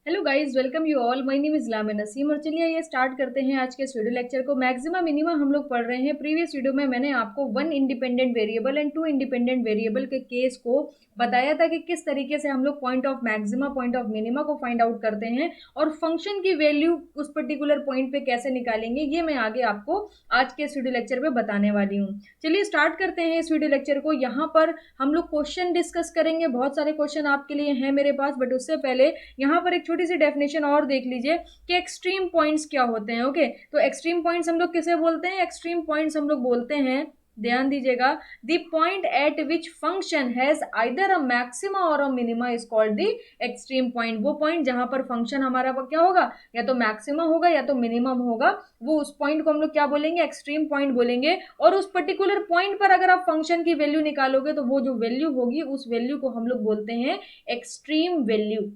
Hello guys, welcome you all. My name is Lamia Naseem और चलिए ये स्टार्ट करते हैं आज के इस वीडियो लेक्चर को। मैक्सिमा मिनिमा हम लोग पढ़ रहे हैं। प्रीवियस वीडियो में मैंने आपको one independent variable and two independent variable के केस को बताया था कि किस तरीके से हम लोग point of maxima point of minima को फाइंड आउट करते हैं और फंक्शन की वैल्यू उस पर्टिकुलर पॉइंट पे कैसे निकालेंगे, ये मैं आगे आपको आज के इस वीडियो लेक्चर में बताने वाली हूँ। चलिए स्टार्ट करते हैं इस वीडियो लेक्चर को। यहाँ पर हम लोग क्वेश्चन डिस्कस करेंगे। बहुत सारे क्वेश्चन आपके लिए हैं मेरे पास, बट उससे पहले यहाँ पर एक छोटी सी डेफिनेशन और देख लीजिए कि एक्सट्रीम पॉइंट्स क्या होते हैं। ओके, तो एक्सट्रीम पॉइंट्स हम लोग किसे बोलते हैं? एक्सट्रीम पॉइंट्स हम लोग बोलते हैं, ध्यान दीजिएगा, the point at which function has either a maxima और a minima is called the extreme point. वो पॉइंट जहां पर फंक्शन हमारा क्या होगा, या तो मैक्सिमा होगा या तो मिनिमम होगा, वो उस पॉइंट को हम लोग क्या बोलेंगे? एक्सट्रीम पॉइंट बोलेंगे। और उस पर्टिकुलर पॉइंट पर अगर आप फंक्शन की वैल्यू निकालोगे तो वो जो वैल्यू होगी उस वैल्यू को हम लोग बोलते हैं एक्सट्रीम वैल्यू।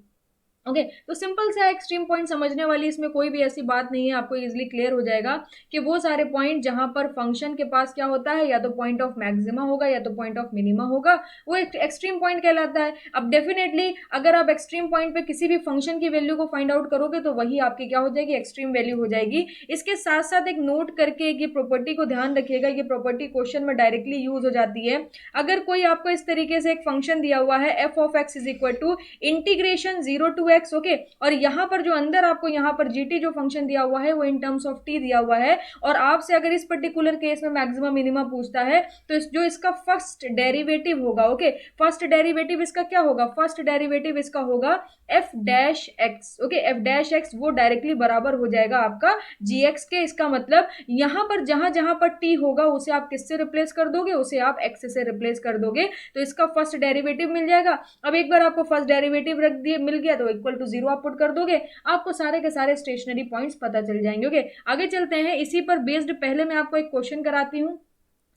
ओके, तो सिंपल सा एक्सट्रीम पॉइंट समझने वाली इसमें कोई भी ऐसी बात नहीं है, आपको इजीली क्लियर हो जाएगा कि वो सारे पॉइंट जहां पर फंक्शन के पास क्या होता है, या तो पॉइंट ऑफ मैक्सिमा होगा या तो पॉइंट ऑफ मिनिमा होगा, वो एक एक्सट्रीम पॉइंट कहलाता है। अब डेफिनेटली अगर आप एक्सट्रीम पॉइंट पे किसी भी फंक्शन की वैल्यू को फाइंड आउट करोगे तो वही आपकी क्या हो जाएगी? एक्सट्रीम वैल्यू हो जाएगी। इसके साथ साथ एक नोट करके ये प्रॉपर्टी को ध्यान रखिएगा, ये प्रॉपर्टी क्वेश्चन में डायरेक्टली यूज हो जाती है। अगर कोई आपको इस तरीके से एक फंक्शन दिया हुआ है f of x is equal to integration 0 to x, okay, और यहाँ पर जो अंदर आपको यहाँ पर जीटी जो फंक्शन दिया हुआ है वो इन टर्म्स ऑफ टी दिया हुआ है, और आपसे अगर इस पर्टिकुलर केस में मैक्सिमम मिनिमम पूछता है तो जो इसका फर्स्ट डेरिवेटिव होगा, ओके, फर्स्ट डेरिवेटिव इसका क्या होगा? फर्स्ट डेरिवेटिव इसका होगा F dash x. Okay, F dash x वो डायरेक्टली बराबर हो जाएगा आपका जी एक्स के। इसका मतलब यहाँ पर जहां जहां पर टी होगा उसे आप किससे रिप्लेस कर दोगे? उसे आप एक्स से रिप्लेस कर दोगे, तो इसका फर्स्ट डेरिवेटिव मिल जाएगा। अब एक बार आपको फर्स्ट डेरिवेटिव रख दिए मिल गया तो इक्वल टू 0 आप पुट कर दोगे, आपको सारे के सारे स्टेशनरी पॉइंट्स पता चल जाएंगे। ओके, आगे चलते हैं। इसी पर बेस्ड पहले मैं आपको एक क्वेश्चन कराती हूँ।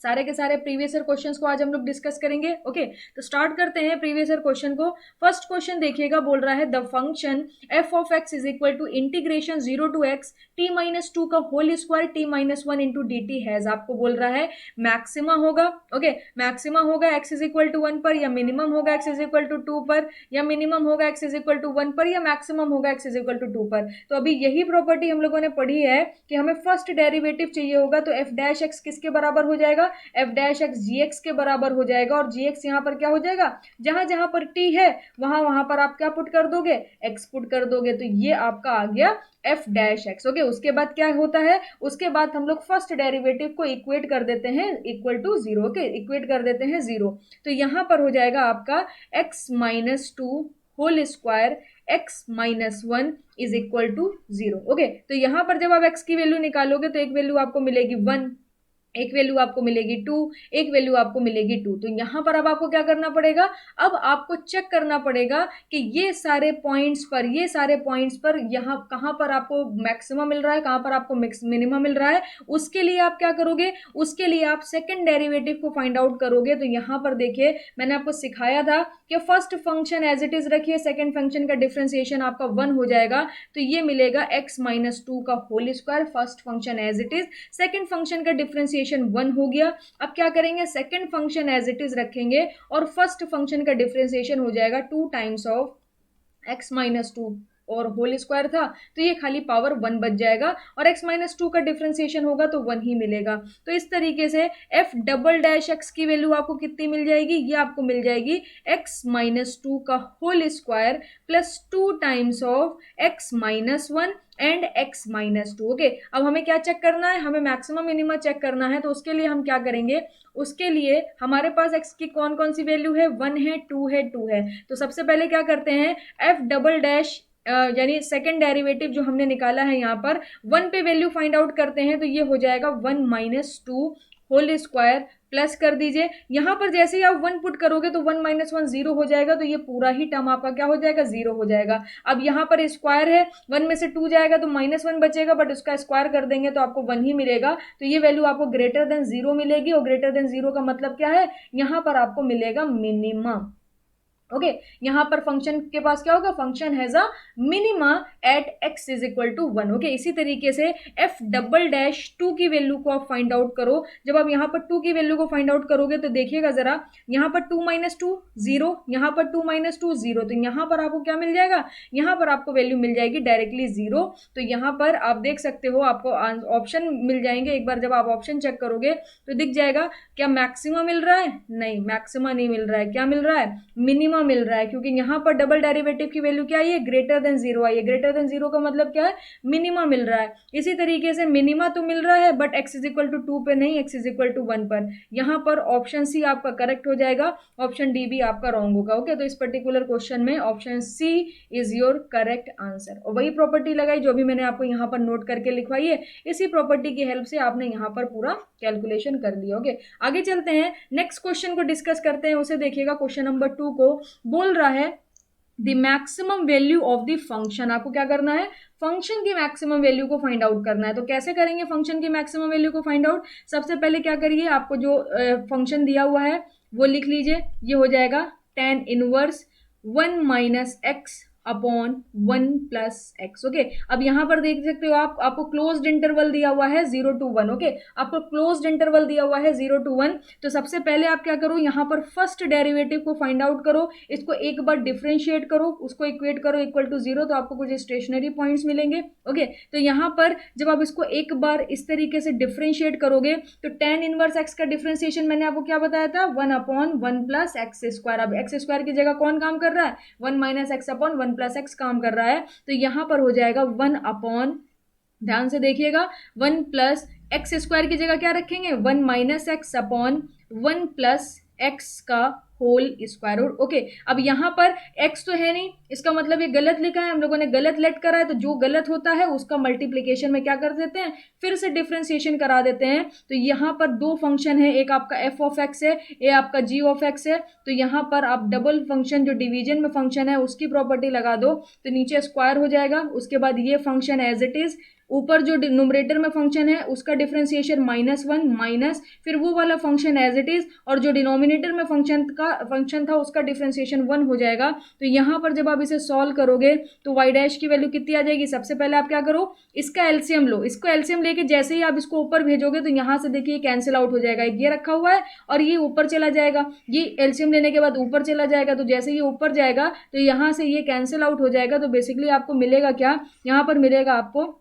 सारे के सारे प्रीवियस ईयर क्वेश्चंस को आज हम लोग डिस्कस करेंगे। ओके, तो स्टार्ट करते हैं प्रीवियस ईयर क्वेश्चन को। फर्स्ट क्वेश्चन देखिएगा, बोल रहा है the function f of x is equal to integration 0 to x t minus two का whole square t minus one into d t has. आपको बोल रहा है मैक्सिमा होगा। ओके, मैक्सिमा होगा x इज इक्वल टू 1 पर, या मिनिमम होगा x इज इक्वल टू 2 पर, या मिनिमम होगा x इज इक्वल टू 1 पर, या मैक्सिमम होगा x इज इक्वल टू 2 पर। तो अभी यही प्रॉपर्टी हम लोगों ने पढ़ी है कि हमें फर्स्ट डेरिवेटिव चाहिए होगा, तो एफ डैश एक्स किसके बराबर हो जाएगा? एफ डैश एक्स जी एक्स के बराबर हो जाएगा। और जी एक्स यहाँ पर क्या हो जाएगा? जहां जहां पर टी है वहां वहां पर आप क्या पुट कर दोगे? एक्स पुट कर दोगे, तो ये आपका आ गया एफ डैश एक्स। ओके, उसके बाद क्या होता है? उसके बाद हम लोग फर्स्ट डेरिवेटिव को इक्वेट कर देते हैं इक्वल टू 0। ओके, इक्वेट कर देते हैं 0, तो यहां पर हो जाएगा आपका x minus two whole square x minus one is equal to 0। Okay, तो यहां पर जब आप एक्स की वैल्यू निकालोगे तो एक वैल्यू आपको मिलेगी 1, एक वैल्यू आपको मिलेगी 2, एक वैल्यू आपको मिलेगी 2। तो यहां पर अब आपको क्या करना पड़ेगा? अब आपको चेक करना पड़ेगा कि ये सारे पॉइंट्स पर, ये सारे पॉइंट्स पर यहाँ कहां पर आपको मैक्सिमम मिल रहा है, कहां पर आपको मिनिमम मिल रहा है। उसके लिए आप क्या करोगे? उसके लिए आप सेकंड डेरिवेटिव को फाइंड आउट करोगे। तो यहां पर देखिए मैंने आपको सिखाया था कि first function as it is रखिए, सेकंड फंक्शन का डिफरेंशिएशन आपका 1 हो जाएगा, तो ये मिलेगा x माइनस टू का whole square, first function as it is, second function का डिफरेंशिएशन 1 हो गया। अब क्या करेंगे? Second function as it is रखेंगे और फर्स्ट फंक्शन का डिफरेंशिएशन हो जाएगा 2 times of x minus two, और होल स्क्वायर था तो ये खाली पावर 1 बच जाएगा, और x माइनस टू का डिफरेंशिएशन होगा तो 1 ही मिलेगा। तो इस तरीके से f डबल डैश x की वैल्यू आपको कितनी मिल जाएगी? ये आपको मिल जाएगी x माइनस टू का whole square plus 2 times of x minus one and x minus two. Okay, अब हमें क्या चेक करना है? हमें मैक्सिमम मिनिमम चेक करना है। तो उसके लिए हम क्या करेंगे? उसके लिए हमारे पास x की कौन कौन सी वैल्यू है? 1 है, 2 है, 2 है। तो सबसे पहले क्या करते हैं? f डबल डैश यानी सेकेंड डेरिवेटिव जो हमने निकाला है यहाँ पर 1 पे वैल्यू फाइंड आउट करते हैं, तो ये हो जाएगा 1 minus two whole square, plus कर दीजिए। यहाँ पर जैसे ही आप 1 पुट करोगे तो 1 माइनस वन 0 हो जाएगा, तो ये पूरा ही टर्म आपका क्या हो जाएगा? 0 हो जाएगा। अब यहाँ पर स्क्वायर है, 1 में से 2 जाएगा तो -1 बचेगा, बट उसका स्क्वायर कर देंगे तो आपको 1 ही मिलेगा। तो ये वैल्यू आपको ग्रेटर देन 0 मिलेगी, और ग्रेटर देन 0 का मतलब क्या है? यहाँ पर आपको मिलेगा मिनिमम। ओके यहाँ पर फंक्शन के पास क्या होगा, function has a minima at x is equal to 1। Okay, इसी तरीके से f डबल डैश 2 की वैल्यू को आप फाइंड आउट करो। जब आप यहाँ पर 2 की वैल्यू को फाइंड आउट करोगे तो देखिएगा जरा, यहाँ पर 2 माइनस टू 0, यहाँ पर 2 माइनस टू 0, तो यहाँ पर आपको क्या मिल जाएगा, यहाँ पर आपको वैल्यू मिल जाएगी डायरेक्टली 0। तो यहाँ पर आप देख सकते हो आपको ऑप्शन मिल जाएंगे। एक बार जब आप ऑप्शन चेक करोगे तो दिख जाएगा क्या मैक्सिमा मिल रहा है, नहीं मैक्सिमा नहीं मिल रहा है, क्या मिल रहा है, मिनिमा मिल रहा है, क्योंकि यहाँ पर डबल डेरिवेटिव की वैल्यू क्या आई है, ग्रेटर देन 0 आई है। ग्रेटर देन 0 का मतलब क्या है, मिनिमा मिल रहा है। इसी तरीके से मिनिमा तो मिल रहा है but x is equal to 2 पे नहीं, x इज इक्वल टू 1 पर। यहाँ पर ऑप्शन सी आपका करेक्ट हो जाएगा, ऑप्शन डी भी आपका रॉन्ग होगा। ओके, तो इस पर्टिकुलर क्वेश्चन में option C is your correct answer. और वही प्रॉपर्टी लगाई जो भी मैंने आपको यहाँ पर नोट करके लिखवाई है, इसी प्रॉपर्टी की हेल्प से आपने यहाँ पर पूरा कैलकुलेशन कर लिया। ओके, आगे चलते हैं, नेक्स्ट क्वेश्चन को डिस्कस करते हैं। उसे देखिएगा, क्वेश्चन नंबर 2 को बोल रहा है the maximum value of the function. आपको क्या करना है, फंक्शन की मैक्सिमम वैल्यू को फाइंड आउट करना है। तो कैसे करेंगे फंक्शन की मैक्सिमम वैल्यू को फाइंड आउट, सबसे पहले क्या करिए, आपको जो फंक्शन दिया हुआ है वो लिख लीजिए। ये हो जाएगा tan inverse 1 minus x upon 1 plus x. Okay, अब यहाँ पर देख सकते हो आप, आपको क्लोज्ड इंटरवल दिया हुआ है 0 to 1। ओके, आपको क्लोज्ड इंटरवल दिया हुआ है 0 to 1। तो सबसे पहले आप क्या करो, यहाँ पर फर्स्ट डेरिवेटिव को फाइंड आउट करो, इसको एक बार डिफ्रेंशिएट करो, उसको इक्वेट करो इक्वल टू 0, तो आपको कुछ स्टेशनरी पॉइंट्स मिलेंगे। ओके, तो यहाँ पर जब आप इसको एक बार इस तरीके से डिफ्रेंशिएट करोगे तो tan इनवर्स एक्स का डिफ्रेंशिएशन मैंने आपको क्या बताया था, 1 अपॉन 1 प्लस एक्स स्क्वायर। अब एक्स स्क्वायर की जगह कौन काम कर रहा है, 1 minus x upon 1 plus x काम कर रहा है। तो यहाँ पर हो जाएगा 1 अपॉन, ध्यान से देखिएगा, 1 प्लस एक्स स्क्वायर की जगह क्या रखेंगे, 1 minus x upon 1 plus x का होल स्क्वायर। ओके, अब यहाँ पर x तो है नहीं, इसका मतलब ये गलत लिखा है, हम लोगों ने गलत लेट करा है। तो जो गलत होता है उसका मल्टीप्लीकेशन में क्या कर देते हैं, फिर से डिफ्रेंसिएशन करा देते हैं। तो यहाँ पर दो फंक्शन है, एक आपका f ऑफ एक्स है, ये आपका g ऑफ एक्स है। तो यहाँ पर आप डबल फंक्शन जो डिवीजन में फंक्शन है उसकी प्रॉपर्टी लगा दो, तो नीचे स्क्वायर हो जाएगा। उसके बाद ये फंक्शन एज इट इज, ऊपर जो न्यूमरेटर में फंक्शन है उसका डिफरेंशिएशन -1 माइनस फिर वो वाला फंक्शन एज इट इज, और जो डिनोमिनेटर में फंक्शन था उसका डिफरेंशिएशन 1 हो जाएगा। तो यहाँ पर जब आप इसे सॉल्व करोगे तो y डैश की वैल्यू कितनी आ जाएगी, सबसे पहले आप क्या करो, इसका एलसीएम लो। इसको एलसीएम लेके जैसे ही आप इसको ऊपर भेजोगे तो यहाँ से देखिए कैंसिल आउट हो जाएगा, एक ये रखा हुआ है और ये ऊपर चला जाएगा, ये एलसीएम लेने के बाद ऊपर चला जाएगा। तो जैसे ये ऊपर जाएगा तो यहाँ से ये कैंसिल आउट हो जाएगा। तो बेसिकली आपको मिलेगा क्या, यहाँ पर मिलेगा आपको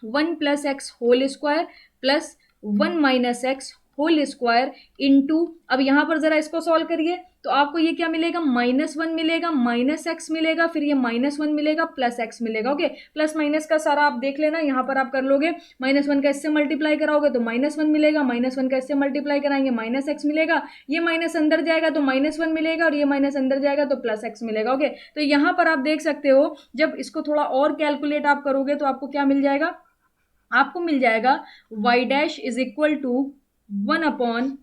1 plus x whole square plus 1 minus x whole square into, अब यहाँ पर जरा इसको सॉल्व करिए तो आपको ये क्या मिलेगा, -1 मिलेगा, माइनस एक्स मिलेगा, फिर ये -1 मिलेगा, प्लस एक्स मिलेगा। ओके, प्लस माइनस का सारा आप देख लेना, यहाँ पर आप कर लोगे, -1 का इससे मल्टीप्लाई कराओगे तो -1 मिलेगा, -1 का इससे मल्टीप्लाई कराएंगे माइनस एक्स मिलेगा, ये माइनस अंदर जाएगा तो -1 मिलेगा, और ये माइनस अंदर जाएगा तो प्लस एक्स मिलेगा। ओके, तो यहाँ पर आप देख सकते हो जब इसको थोड़ा और कैलकुलेट आप करोगे तो आपको क्या मिल जाएगा, आपको मिल जाएगा y dash is equal to 1 upon,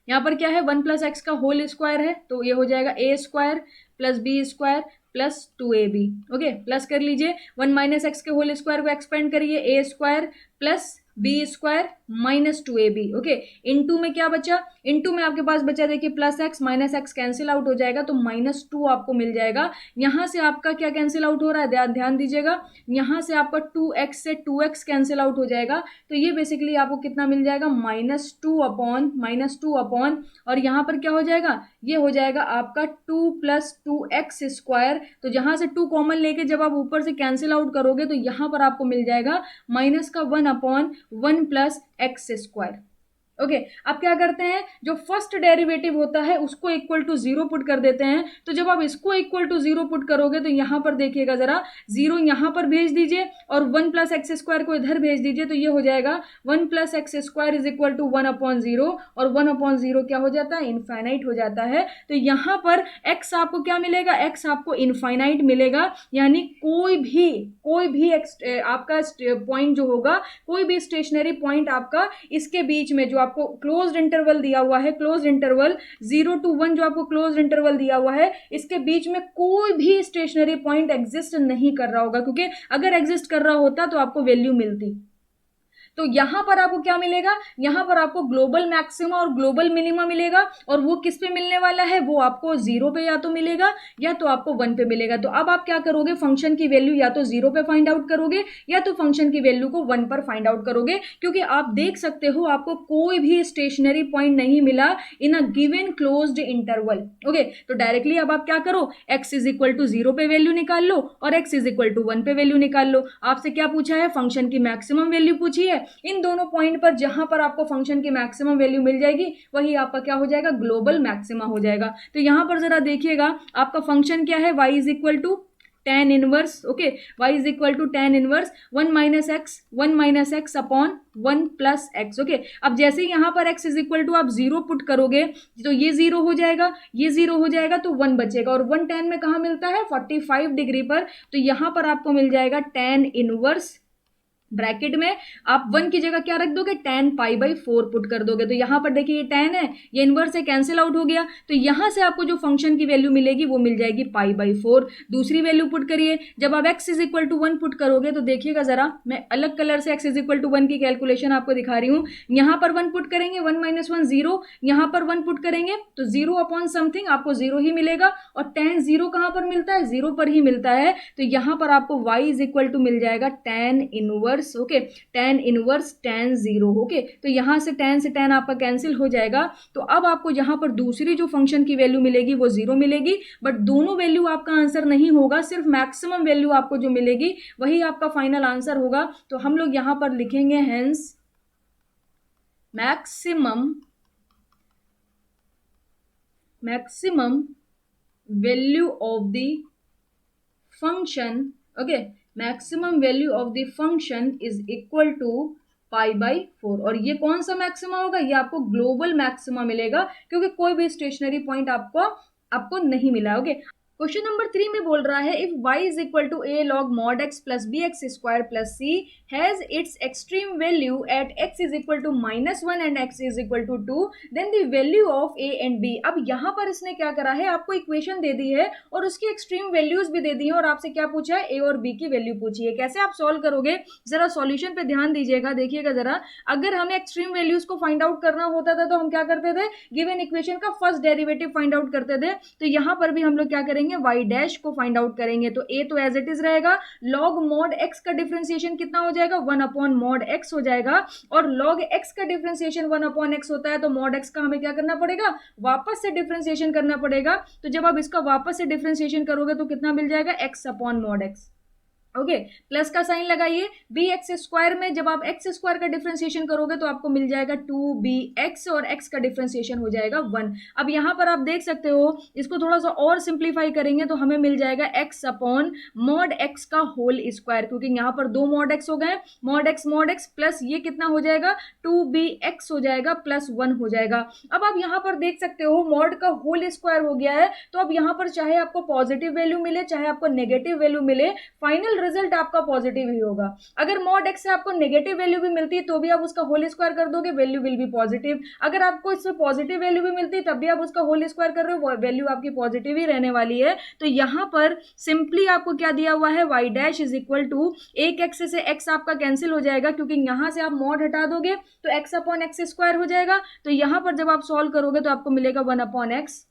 यहाँ पर क्या है 1 प्लस एक्स का होल स्क्वायर है तो ये हो जाएगा a square plus b square plus 2ab। Okay, plus कर लीजिए, 1 माइनस एक्स के होल स्क्वायर को एक्सपेंड करिए, a square plus b square minus 2ab। Okay, into में क्या बचा, इनटू में आपके पास बचा देखिए plus x, minus x cancel out हो जाएगा तो -2 आपको मिल जाएगा। यहाँ से आपका क्या कैंसिल आउट हो रहा है, ध्यान दीजिएगा, यहाँ से आपका 2x से 2x कैंसिल आउट हो जाएगा। तो ये बेसिकली आपको कितना मिल जाएगा, -2 अपॉन, और यहाँ पर क्या हो जाएगा, ये हो जाएगा आपका 2 प्लस 2x स्क्वायर। तो जहाँ से 2 कॉमन लेके जब आप ऊपर से कैंसिल आउट करोगे तो यहाँ पर आपको मिल जाएगा माइनस का 1 upon 1 plus x square. Okay, अब क्या करते हैं, जो फर्स्ट डेरिवेटिव होता है उसको इक्वल टू 0 पुट कर देते हैं। तो जब आप इसको इक्वल टू 0 पुट करोगे तो यहाँ पर देखिएगा जरा, 0 यहाँ पर भेज दीजिए और 1 प्लस एक्स स्क्वायर को इधर भेज दीजिए, तो ये हो जाएगा 1 plus x square is equal to 1 upon 0, और 1 अपॉन 0 क्या हो जाता है, इनफाइनाइट हो जाता है। तो यहाँ पर x आपको क्या मिलेगा, x आपको इनफाइनाइट मिलेगा, यानी कोई भी आपका पॉइंट जो होगा, कोई भी स्टेशनरी पॉइंट आपका इसके बीच में जो आपको क्लोज्ड इंटरवल दिया हुआ है, क्लोज्ड इंटरवल 0 to 1 जो आपको क्लोज्ड इंटरवल दिया हुआ है, इसके बीच में कोई भी स्टेशनरी पॉइंट एग्जिस्ट नहीं कर रहा होगा, क्योंकि अगर एग्जिस्ट कर रहा होता तो आपको वैल्यू मिलती। तो यहाँ पर आपको क्या मिलेगा, यहाँ पर आपको ग्लोबल मैक्सिमा और ग्लोबल मिनिमा मिलेगा, और वो किस पे मिलने वाला है, वो आपको 0 पे या तो मिलेगा या तो आपको 1 पे मिलेगा। तो अब आप क्या करोगे, फंक्शन की वैल्यू या तो 0 पे फाइंड आउट करोगे या तो फंक्शन की वैल्यू को 1 पर फाइंड आउट करोगे, क्योंकि आप देख सकते हो आपको कोई भी स्टेशनरी पॉइंट नहीं मिला in a given closed interval. Okay, तो डायरेक्टली अब आप क्या करो, x इज इक्वल टू 0 पे वैल्यू निकाल लो और x इज इक्वल टू 1 पे वैल्यू निकाल लो। आपसे क्या पूछा है, फंक्शन की मैक्सिमम वैल्यू पूछी है। इन दोनों पॉइंट पर जहां पर आपको फंक्शन की मैक्सिमम वैल्यू मिल जाएगी वही आपका क्या हो जाएगा, ग्लोबल मैक्सिमा हो जाएगा। तो यहां पर जरा देखिएगा आपका फंक्शन क्या है, y is equal to tan inverse, okay, y is equal to tan inverse 1 minus x upon 1 plus x. Okay, अब जैसे ही यहाँ पर x इज इक्वल टू आप 0 पुट करोगे तो ये 0 हो जाएगा, ये 0 हो जाएगा, तो 1 बचेगा, और 1 tan में कहाँ मिलता है, 45 डिग्री पर। तो यहाँ पर आपको मिल जाएगा tan इनवर्स, ब्रैकेट में आप 1 की जगह क्या रख दोगे, tan पाई बाई 4 पुट कर दोगे। तो यहां पर देखिए ये tan है, ये इनवर्स है, कैंसिल आउट हो गया। तो यहां से आपको जो फंक्शन की वैल्यू मिलेगी वो मिल जाएगी पाई बाई 4। दूसरी वैल्यू पुट करिए, जब आप x is equal to 1 put करोगे तो देखिएगा जरा, मैं अलग कलर से x इज इक्वल टू 1 की कैलकुलेशन आपको दिखा रही हूँ। यहां पर 1 पुट करेंगे, 1 माइनस 1 0, यहां पर 1 पुट करेंगे तो 0 अपॉन समथिंग आपको 0 ही मिलेगा, और tan 0 कहां पर मिलता है, 0 पर ही मिलता है। तो यहां पर आपको y इज इक्वल टू मिल जाएगा tan inverse, okay, tan inverse tan 0। Okay, तो यहां से tan आपका कैंसिल हो जाएगा। तो अब आपको यहां पर दूसरी जो फंक्शन की वैल्यू मिलेगी वो 0 मिलेगी, बट दोनों वैल्यू आपका आंसर नहीं होगा, सिर्फ मैक्सिमम वैल्यू आपको जो मिलेगी वही आपका फाइनल आंसर होगा। तो हम लोग यहां पर लिखेंगे hence maximum value of the function, okay, maximum value of the function is equal to pi by 4। और ये कौन सा मैक्सिमा होगा, ये आपको ग्लोबल मैक्सिमा मिलेगा, क्योंकि कोई भी स्टेशनरी पॉइंट आपको नहीं मिला। ओके, क्वेश्चन नंबर 3 में बोल रहा है if y is equal to a log mod x plus b x square plus c has its extreme value at x is equal to -1 and x is equal to 2 then the value of a and b। अब यहाँ पर इसने क्या करा है, आपको equation दे दी है और उसकी एक्सट्रीम वैल्यूज भी दे दी है, और आपसे क्या पूछा है, a और b की वैल्यू पूछी है। कैसे आप सॉल्व करोगे, जरा सॉल्यूशन पे ध्यान दीजिएगा, देखिएगा जरा। अगर हमें एक्सट्रीम वैल्यूज को फाइंड आउट करना होता था तो हम क्या करते थे, गिवन इक्वेशन का फर्स्ट डेरिवेटिव फाइंड आउट करते थे। तो यहाँ पर भी हम लोग क्या करेंगे, y डैश को फाइंड आउट करेंगे। तो a तो एज इट इज रहेगा, log mod x का डिफरेंशिएशन कितना हो जाएगा, 1 अपॉन mod x हो जाएगा, और log x का डिफरेंशिएशन 1 अपॉन x होता है, तो mod x का हमें क्या करना पड़ेगा, वापस से डिफरेंशिएशन करना पड़ेगा। तो जब आप इसका वापस से डिफरेंशिएशन करोगे तो कितना मिल जाएगा, x upon mod x। Okay, plus का साइन लगाइए, बी एक्स स्क्वायर में जब आप एक्स स्क्वायर का डिफरेंशिएशन करोगे तो आपको मिल जाएगा 2bx, और x का डिफरेंशिएशन हो जाएगा 1। अब यहाँ पर आप देख सकते हो, इसको थोड़ा सा और सिंप्लीफाई करेंगे तो हमें मिल जाएगा x अपॉन मॉड x का होल स्क्वायर, क्योंकि यहाँ पर 2 मॉड x हो गए, मॉड x प्लस ये कितना हो जाएगा, 2bx हो जाएगा प्लस 1 हो जाएगा। अब आप यहाँ पर देख सकते हो मॉड का होल स्क्वायर हो गया है, तो अब यहाँ पर चाहे आपको पॉजिटिव वैल्यू मिले चाहे आपको नेगेटिव वैल्यू मिले, फाइनल रिजल्ट आपका पॉजिटिव ही होगा। अगर मॉड x से आपको नेगेटिव वैल्यू भी मिलती है तो भी आप उसका होल स्क्वायर कर दोगे, वैल्यू विल बी पॉजिटिव। अगर आपको इसमें पॉजिटिव वैल्यू भी मिलती है तब भी आप उसका होल स्क्वायर कर रहे हो, वैल्यू आपकी पॉजिटिव ही रहने वाली है। तो यहाँ पर सिंपली आपको क्या दिया हुआ है, y dash is equal to एक x से x आपका कैंसिल हो जाएगा, क्योंकि यहाँ से आप मॉड हटा दोगे तो x अपॉन एक्स स्क्वायर हो जाएगा। तो यहाँ पर जब आप सॉल्व करोगे तो आपको मिलेगा 1 अपॉन एक्स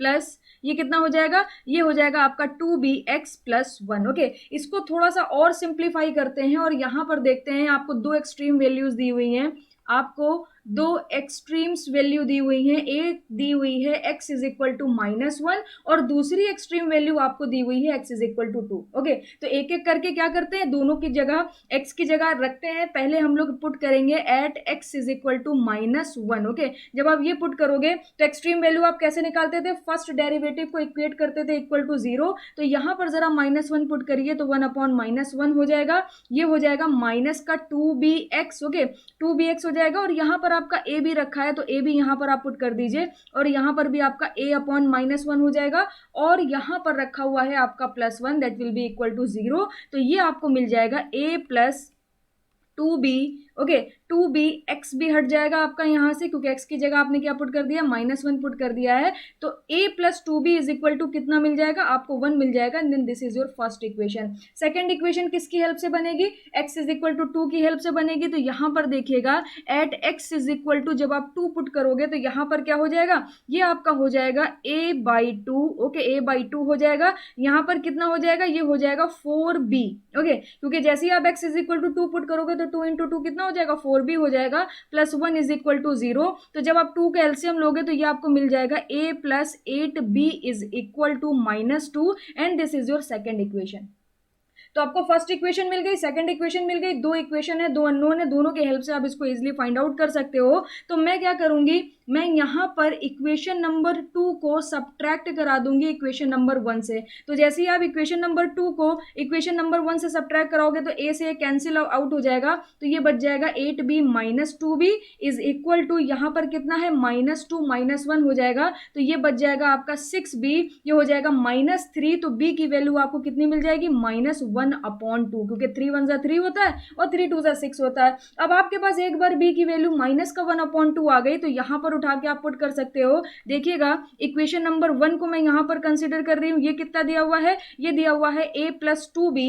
प्लस ये कितना हो जाएगा, ये हो जाएगा आपका 2bx प्लस 1। ओके, इसको थोड़ा सा और सिंप्लीफाई करते हैं और यहाँ पर देखते हैं, आपको 2 एक्सट्रीम वैल्यूज दी हुई हैं, आपको 2 एक्सट्रीम्स वैल्यू दी हुई है, एक दी हुई है x इज इक्वल टू -1 और दूसरी एक्सट्रीम वैल्यू आपको दी हुई है x is equal to 2। Okay, तो एक एक करके क्या करते हैं, दोनों की जगह x की जगह रखते हैं। पहले हम लोग पुट करेंगे at x is equal to -1। Okay, जब आप ये पुट करोगे तो एक्सट्रीम वैल्यू आप कैसे निकालते थे, फर्स्ट डेरिवेटिव को इक्वेट करते थे इक्वल टू 0। तो यहाँ पर जरा -1 पुट करिए तो 1 अपॉन -1 हो जाएगा, ये हो जाएगा माइनस का 2bx। ओके, 2bx हो जाएगा, और यहाँ पर आपका a भी रखा है तो a भी यहाँ पर आप पुट कर दीजिए, और यहाँ पर भी आपका a अपॉन -1 हो जाएगा, और यहाँ पर रखा हुआ है आपका +1 that will be equal to 0। तो ये आपको मिल जाएगा a plus 2b okay, 2b, x भी हट जाएगा आपका यहाँ से, क्योंकि x की जगह आपने क्या पुट कर दिया, -1 पुट कर दिया है। तो a plus 2b is equal to कितना मिल जाएगा आपको, 1 मिल जाएगा। Then this is your first equation. Second equation किसकी हेल्प से बनेगी, x इज इक्वल टू 2 की हेल्प से बनेगी। तो यहाँ पर देखिएगा at x is equal to जब आप 2 पुट करोगे तो यहाँ पर क्या हो जाएगा, ये आपका हो जाएगा a/2। ओके, a/2 हो जाएगा। यहाँ पर कितना हो जाएगा, ये हो जाएगा 4b। ओके, क्योंकि जैसे ही आप x is equal to 2 put करोगे तो 2 इंटू 2 कितना हो जाएगा, 4b हो जाएगा, प्लस 1 इज इक्वल टू 0। तो जब आप 2 का एलसीएम लोगे तो ये आपको मिल जाएगा a plus 8b is equal to -2 and this is your second equation. तो आपको फर्स्ट इक्वेशन मिल गई, सेकंड इक्वेशन मिल गई, दो इक्वेशन है, दो अननोन है, दोनों की हेल्प से आप इसको इजीली फाइंड आउट कर सकते हो। तो मैं क्या करूंगी, मैं यहाँ पर इक्वेशन नंबर 2 को सब्ट्रैक्ट करा दूंगी इक्वेशन नंबर 1 से। तो जैसे ही आप इक्वेशन नंबर 2 को इक्वेशन नंबर 1 से सब्ट्रैक्ट कराओगे तो a से कैंसिल आउट हो जाएगा, तो ये बच जाएगा 8b minus 2b is equal to यहाँ पर कितना है, -2 -1 हो जाएगा, तो ये बच जाएगा आपका 6b, ये हो जाएगा -3। तो b की वैल्यू आपको कितनी मिल जाएगी, -1/2, क्योंकि 3 1 3 होता है और 3 2 6 होता है। अब आपके पास एक बार b की वैल्यू -1/2 आ गई तो यहाँ पर उठा के आप पुट कर सकते हो। देखिएगा इक्वेशन नंबर 1 को मैं यहाँ पर कंसिडर कर रही हूँ, ये कितना दिया हुआ है, ये दिया हुआ है a plus 2b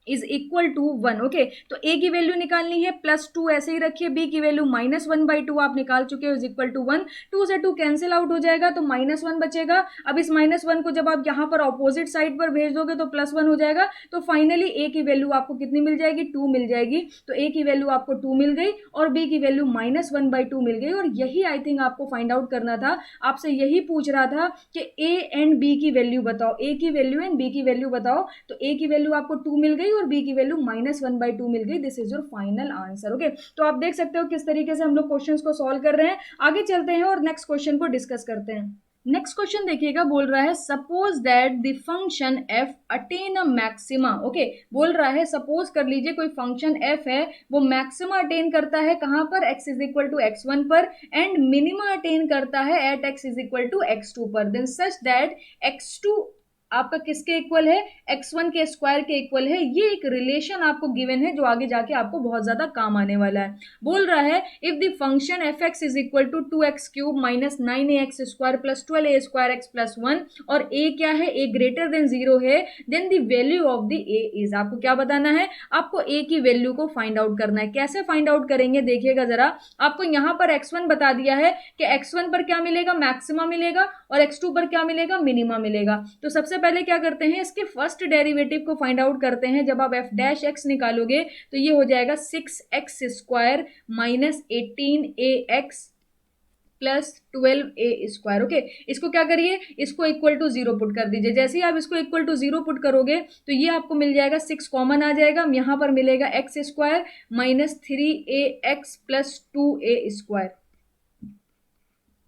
is equal to 1। Okay, तो a की वैल्यू निकालनी है, +2 ऐसे ही रखिए, b की वैल्यू -1/2 आप निकाल चुके हो, इज इक्वल टू 1। 2 से 2 कैंसिल आउट हो जाएगा तो -1 बचेगा। अब इस -1 को जब आप यहाँ पर ऑपोजिट साइड पर भेज दोगे तो +1 हो जाएगा। तो फाइनली a की वैल्यू आपको कितनी मिल जाएगी, 2 मिल जाएगी। तो a की वैल्यू आपको 2 मिल गई और b की वैल्यू -1/2 मिल गई। और यही आई थिंक आपको फाइंड आउट करना था, आपसे यही पूछ रहा था कि a एंड b की वैल्यू बताओ, a की वैल्यू एंड b की वैल्यू बताओ। तो a की वैल्यू आपको 2 मिल गई और b की वैल्यू -1/2 मिल गई। This is your final answer. Okay, तो आप देख सकते हो किस तरीके से हम लोग क्वेश्चंस को सॉल्व कर रहे हैं। आगे चलते हैं और नेक्स्ट क्वेश्चन को डिस्कस करते हैं। नेक्स्ट क्वेश्चन देखिएगा, बोल रहा है suppose that the function f attain a maxima. Okay, बोल रहा है सपोज कर लीजिए कोई फंक्शन f है, वो मैक्सिमा अटेन करता है कहाँ पर, x is equal to x1 पर, एंड मिनिमा अटेन करता है at x is equal to x2 पर। देन सच दैट x2 आपका किसके इक्वल है, x1 के स्क्वायर के इक्वल है। ये एक रिलेशन आपको गिवन है जो आगे जाके आपको बहुत ज्यादा काम आने वाला है। बोल रहा है if the function fx is equal to 2x³ minus 9ax square plus 12a square x plus 1 और a क्या है, a ग्रेटर देन 0 है, then the value of the a is. आपको क्या बताना है, आपको a की वैल्यू को फाइंड आउट करना है। कैसे फाइंड आउट करेंगे देखिएगा जरा, आपको यहाँ पर x1 बता दिया है कि x1 पर क्या मिलेगा, मैक्सिमा मिलेगा, और x2 पर क्या मिलेगा, मिनिमा मिलेगा। तो सबसे पहले क्या करते हैं, इसके फर्स्ट डेरिवेटिव को फाइंड आउट करते हैं। जब आप f' निकालोगे तो ये हो जाएगा 6x square minus 18ax plus 12a square. Okay, इसको क्या करिए, इसको इक्वल टू 0 पुट कर दीजिए। जैसे ही आप इसको इक्वल टू 0 पुट करोगे तो ये आपको मिल जाएगा 6 कॉमन आ जाएगा, यहाँ पर मिलेगा x square minus 3ax plus 2a square.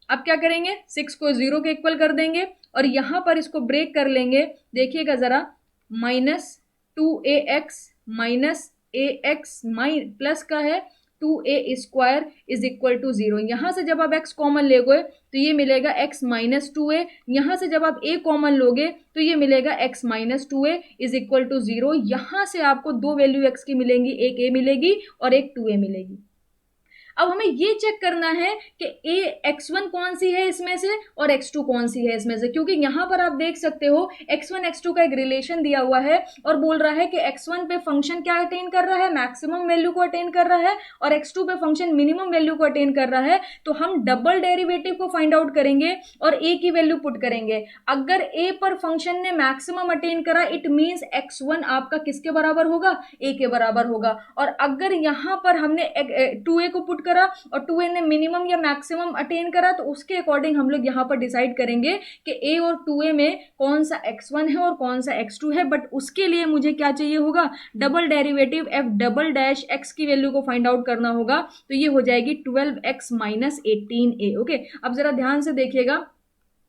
अब क्या करेंगे, 6 को 0 के इक्वल कर देंगे और यहां पर इसको ब्रेक कर लेंगे। देखिएगा जरा, -2ax माइनस ax प्लस का है 2a square is equal to 0। यहां से जब आप x कॉमन लोगे तो ये मिलेगा x माइनस 2a, यहां से जब आप a कॉमन लोगे तो ये मिलेगा x minus 2a is equal to 0। यहां से आपको दो वैल्यू x की मिलेंगी, एक a मिलेगी और एक 2a मिलेगी। अब हमें ये चेक करना है कि x1 कौन सी है इसमें से और x2 कौन सी है इसमें से, क्योंकि यहां पर आप देख सकते हो x1 x2 का एक रिलेशन दिया हुआ है और बोल रहा है कि x1 पे फंक्शन क्या अटेन कर रहा है, मैक्सिमम वैल्यू को अटेन कर रहा है, और x2 पे फंक्शन मिनिमम वैल्यू को अटेन कर रहा है। तो हम डबल डेरिवेटिव को फाइंड आउट करेंगे और a की वैल्यू पुट करेंगे। अगर a पर फंक्शन ने मैक्सिमम अटेन करा, इट मींस x1 आपका किसके बराबर होगा, a के बराबर होगा। और अगर यहां पर हमने 2a को पुट करा और 2a ने मिनिमम या मैक्सिमम अटेन करा, तो उसके अकॉर्डिंग हम लोग यहाँ पर डिसाइड करेंगे कि a और 2a में कौन सा x1 है और कौन सा x2 है। बट उसके लिए मुझे क्या चाहिए होगा, double derivative f double dash x की वैल्यू को फाइंड आउट करना होगा। तो ये हो जाएगी 12x माइनस 18a। ओके, अब जरा ध्यान से देखिएगा,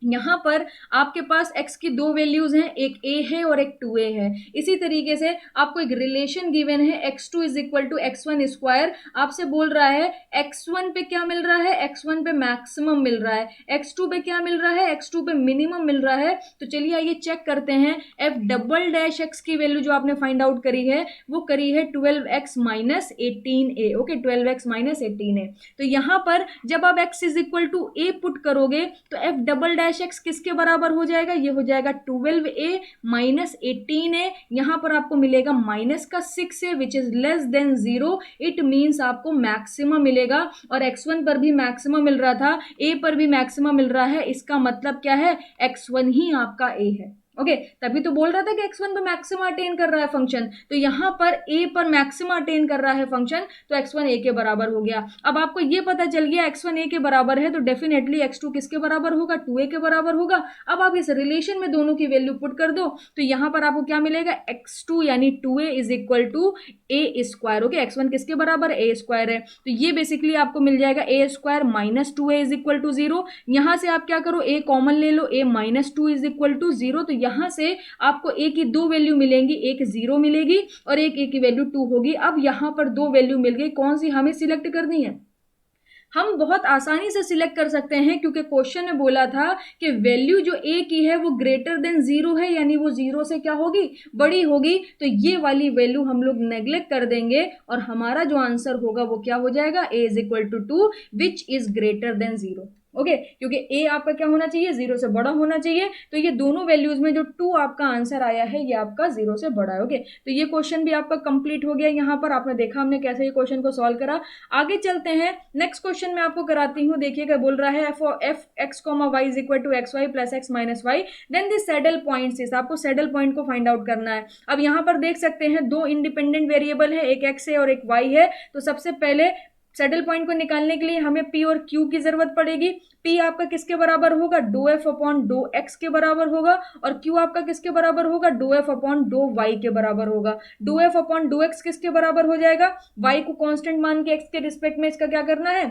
यहाँ पर आपके पास x की दो वैल्यूज हैं, एक a है और एक 2a है। इसी तरीके से आपको एक रिलेशन गिवन है x2 is equal to x1 square. आपसे बोल रहा है x1 पे क्या मिल रहा है, x1 पे मैक्सिमम मिल रहा है, x2 पे क्या मिल रहा है, x2 पे मिनिमम मिल रहा है। तो चलिए आइए चेक करते हैं। f डबल डैश x की वैल्यू जो आपने फाइंड आउट करी है वो करी है 12x minus 18a। Okay, 12x minus 18a। तो यहाँ पर जब आप x is equal to a put करोगे तो f डबल डैश x किसके बराबर हो जाएगा, ये हो जाएगा 12a माइनस 18a। यहां पर आपको मिलेगा माइनस का 6a which is less than 0। It means आपको मैक्सिमम मिलेगा और x1 पर भी मैक्सिमम मिल रहा था, a पर भी मैक्सिमम मिल रहा है। इसका मतलब क्या है, x1 ही आपका a है। ओके, तभी तो बोल रहा था कि x1 पर मैक्सिमा अटेन कर रहा है फंक्शन, तो यहां पर a पर मैक्सिमा अटेन कर रहा है फंक्शन, तो x1 a के बराबर हो गया। अब आपको ये पता चल गया x1 a के बराबर है तो डेफिनेटली x2 किसके बराबर होगा, 2a के बराबर होगा। अब आप इस रिलेशन में दोनों की वैल्यू पुट कर दो तो यहां पर आपको क्या मिलेगा, x2 यानी 2a is equal to a square. Okay, x1 किसके बराबर है, a स्क्वायर है, तो ये बेसिकली आपको मिल जाएगा a square minus 2a is equal to 0। यहां से आप क्या करो, a कॉमन ले लो, a minus 2 is equal to 0। तो यहां से आपको a की दो वैल्यू मिलेंगी, एक 0 मिलेगी और एक a की वैल्यू 2 होगी। अब यहां पर दो वैल्यू मिल गई, कौन सी हमें सिलेक्ट करनी है, हम बहुत आसानी से सिलेक्ट कर सकते हैं क्योंकि क्वेश्चन में बोला था कि वैल्यू जो a की है वो ग्रेटर देन 0 है, यानी वो 0 से क्या होगी, बड़ी होगी। तो ये वाली वैल्यू हम लोग नेग्लेक्ट कर देंगे और हमारा जो आंसर होगा वो क्या हो जाएगा, a is equal to 2 which is greater than 0। Okay, क्योंकि a आपका क्या होना चाहिए, 0 से बड़ा होना चाहिए। तो ये दोनों वैल्यूज में जो 2 आपका आंसर आया है ये आपका 0 से बड़ा है। ओके, तो ये क्वेश्चन भी आपका कंप्लीट हो गया। यहाँ पर आपने देखा हमने कैसे ये क्वेश्चन को सॉल्व करा। आगे चलते हैं, नेक्स्ट क्वेश्चन में आपको कराती हूँ। देखिएगा, बोल रहा है f x comma y is equal to x y plus x minus y then this saddle points is, आपको सैडल पॉइंट को फाइंड आउट करना है। अब यहाँ पर देख सकते हैं दो इंडिपेंडेंट वेरिएबल है, एक एक्स है और एक वाई है। तो सबसे पहले सैडल पॉइंट को निकालने के लिए हमें p और q की जरूरत पड़ेगी। p आपका किसके बराबर होगा, doe f upon doe x के बराबर होगा और q आपका किसके बराबर होगा, doe f upon doe y के बराबर होगा। Doe f upon doe x किसके बराबर हो जाएगा, y को कांस्टेंट मान के x के रिस्पेक्ट में इसका क्या करना है,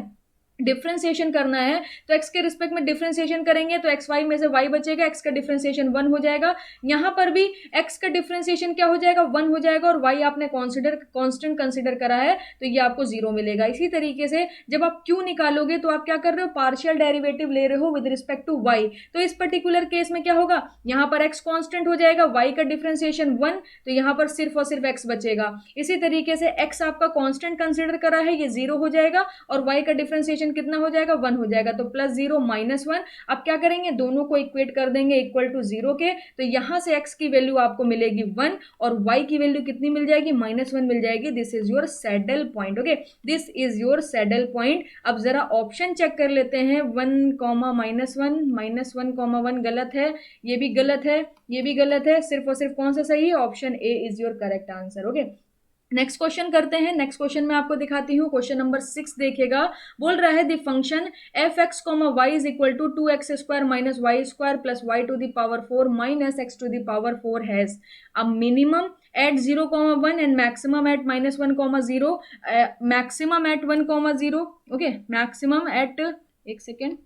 डिफ्रेंसिएशन करना है। तो x के रिस्पेक्ट में डिफ्रेंसिएशन करेंगे तो एक्स वाई में से y बचेगा, x का डिफ्रेंसिएशन 1 हो जाएगा। यहां पर भी x का डिफ्रेंसिएशन क्या हो जाएगा, 1 हो जाएगा और y आपने कांस्टेंट कंसीडर करा है तो ये आपको 0 मिलेगा। इसी तरीके से जब आप q निकालोगे तो आप क्या कर रहे हो, पार्शियल डेरिवेटिव ले रहे हो विद रिस्पेक्ट टू y। तो इस पर्टिकुलर केस में क्या होगा, यहाँ पर x कांस्टेंट हो जाएगा, y का डिफ्रेंसिएशन 1, तो यहाँ पर सिर्फ और सिर्फ x बचेगा। इसी तरीके से x आपका कांस्टेंट कंसीडर करा है, ये 0 हो जाएगा और y का डिफ्रेंसिएशन कितना हो जाएगा, 1 हो जाएगा। तो प्लस 0 माइनस 1, अब क्या करेंगे, दोनों को इक्वेट कर देंगे इक्वल टू 0 के। तो यहां से x की वैल्यू आपको मिलेगी 1 और y की वैल्यू कितनी मिल जाएगी, -1 मिल जाएगी। This is your saddle point. Okay, this is your saddle point. अब जरा ऑप्शन चेक कर लेते हैं, 1 कॉमा -1, -1 कॉमा 1 गलत है, ये भी गलत है, ये भी गलत है। सिर्फ और सिर्फ कौन सा सही है, option A is your correct answer. Okay, next question करते हैं। नेक्स्ट क्वेश्चन में आपको दिखाती हूँ, क्वेश्चन नंबर 6 देखिएगा। बोल रहा है the function f x comma y is equal to 2x square minus y square plus y to the power 4 minus x to the power 4 has a minimum at 0,1 and maximum at -1,0, maximum at 1,0। Okay, maximum at, एक second,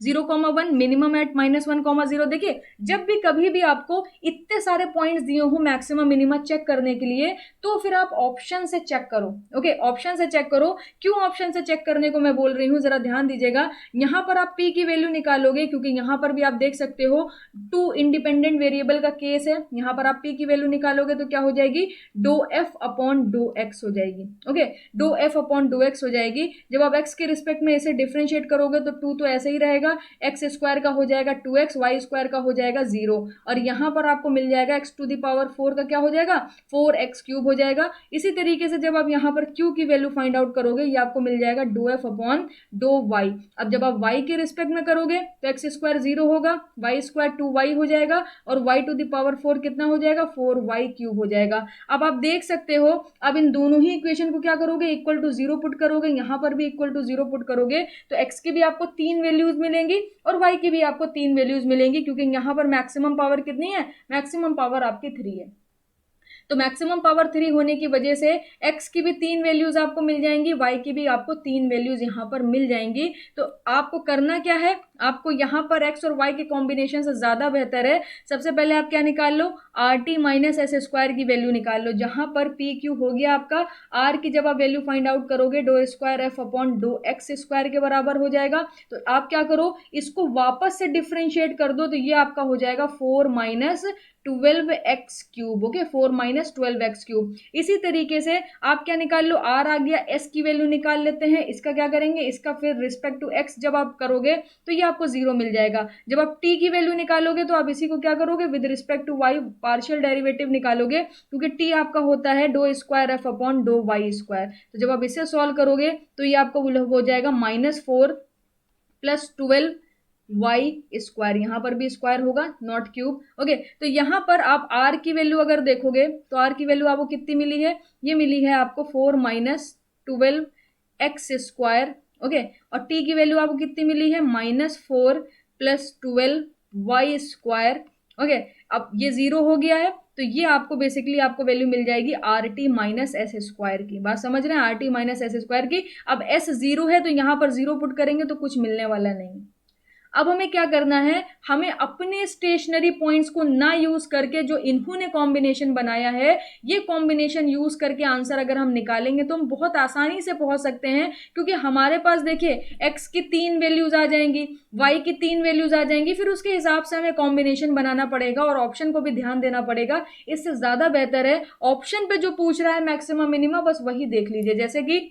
0,1, minimum at -1,0। देखिए, जब भी कभी भी आपको इतने सारे points दिए हो मैक्सिमम मिनिमम चेक करने के लिए तो फिर आप ऑप्शन से चेक करो। ओके, ऑप्शन से चेक करो। क्यों ऑप्शन से चेक करने को मैं बोल रही हूं, जरा ध्यान दीजिएगा। यहां पर आप p की वैल्यू निकालोगे क्योंकि यहां पर भी आप देख सकते हो 2 इंडिपेंडेंट वेरिएबल का केस है। यहां पर आप p की वैल्यू निकालोगे तो क्या हो जाएगी, doe f upon doe x हो जाएगी। Okay, doe f upon doe x हो जाएगी। जब आप x के रिस्पेक्ट में इसे डिफ्रेंशिएट करोगे तो 2 तो ऐसे ही रहेगा, एक्स स्क्वायर का हो जाएगा 2x, वाई स्क्वायर का हो जाएगा 0 और यहां पर आपको मिल जाएगा x टू द पावर 4 का क्या हो जाएगा, 4x क्यूब हो जाएगा। इसी तरीके से जब आप यहां पर q की वैल्यू फाइंड आउट करोगे ये आपको मिल जाएगा doe f upon doe y। अब जब आप y के रिस्पेक्ट में करोगे तो x स्क्वायर 0 होगा, वाई स्क्वायर 2y हो जाएगा और y टू द पावर 4 कितना हो जाएगा, 4y क्यूब हो जाएगा। अब आप देख सकते हो, अब इन दोनों ही इक्वेशन को क्या करोगे, इक्वल टू 0 पुट करोगे, यहां पर भी इक्वल टू 0 पुट करोगे तो x की भी आपको 3 वैल्यूज मिलेंगी और y की भी आपको 3 वैल्यूज मिलेंगी क्योंकि यहां पर मैक्सिमम पावर कितनी है, मैक्सिमम पावर आपकी 3 है। तो मैक्सिमम पावर 3 होने की वजह से x की भी 3 वैल्यूज आपको मिल जाएंगी, y की भी आपको 3 वैल्यूज यहाँ पर मिल जाएंगी। तो आपको करना क्या है, आपको यहाँ पर x और y के कॉम्बिनेशन से ज्यादा बेहतर है, सबसे पहले आप क्या निकाल लो, r t minus s square की वैल्यू निकाल लो, जहां पर पी क्यू हो गया आपका आर की, जब आप वैल्यू फाइंड आउट करोगे doe square f upon doe x square के बराबर हो जाएगा। तो आप क्या करो, इसको वापस से डिफ्रेंशिएट कर दो, तो ये आपका हो जाएगा 4 minus 12x cube. Okay, 4 minus 12x cube. इसी तरीके से आप क्या निकाल लो, आर आ गया, एस की वैल्यू निकाल लेते हैं, इसका क्या करेंगे, इसका फिर रिस्पेक्ट टू एक्स जब आप करोगे तो ये आपको 0 मिल जाएगा। जब आप टी की वैल्यू निकालोगे तो आप इसी को क्या करोगे, with respect to y partial derivative निकालोगे, क्योंकि टी आपका होता है doe square f upon doe y square. तो जब आप इसे सॉल्व करोगे तो ये आपको हो जाएगा -4 प्लस 12 वाई स्क्वायर, यहां पर भी स्क्वायर होगा नॉट क्यूब। ओके, तो यहां पर आप आर की वैल्यू अगर देखोगे तो आर की वैल्यू आपको कितनी मिली है, ये मिली है आपको 4 माइनस 12x स्क्वायर। ओके, और टी की वैल्यू आपको कितनी मिली है, -4 प्लस 12y स्क्वायर। ओके, अब ये 0 हो गया है, तो ये आपको बेसिकली आपको वैल्यू मिल जाएगी are t minus s square की। बात समझ रहे हैं, are t minus s square की। अब एस 0 है तो यहां पर 0 पुट करेंगे तो कुछ मिलने वाला नहीं। अब हमें क्या करना है, हमें अपने स्टेशनरी पॉइंट्स को ना यूज करके जो इन्होंने कॉम्बिनेशन बनाया है, ये कॉम्बिनेशन यूज करके आंसर अगर हम निकालेंगे तो हम बहुत आसानी से पहुंच सकते हैं, क्योंकि हमारे पास देखिए x की 3 वैल्यूज आ जाएंगी, y की 3 वैल्यूज आ जाएंगी, फिर उसके हिसाब से हमें कॉम्बिनेशन बनाना पड़ेगा और ऑप्शन को भी ध्यान देना पड़ेगा। इससे ज्यादा बेहतर है ऑप्शन पे जो पूछ रहा है मैक्सिमम मिनिमम, बस वही देख लीजिए। जैसे कि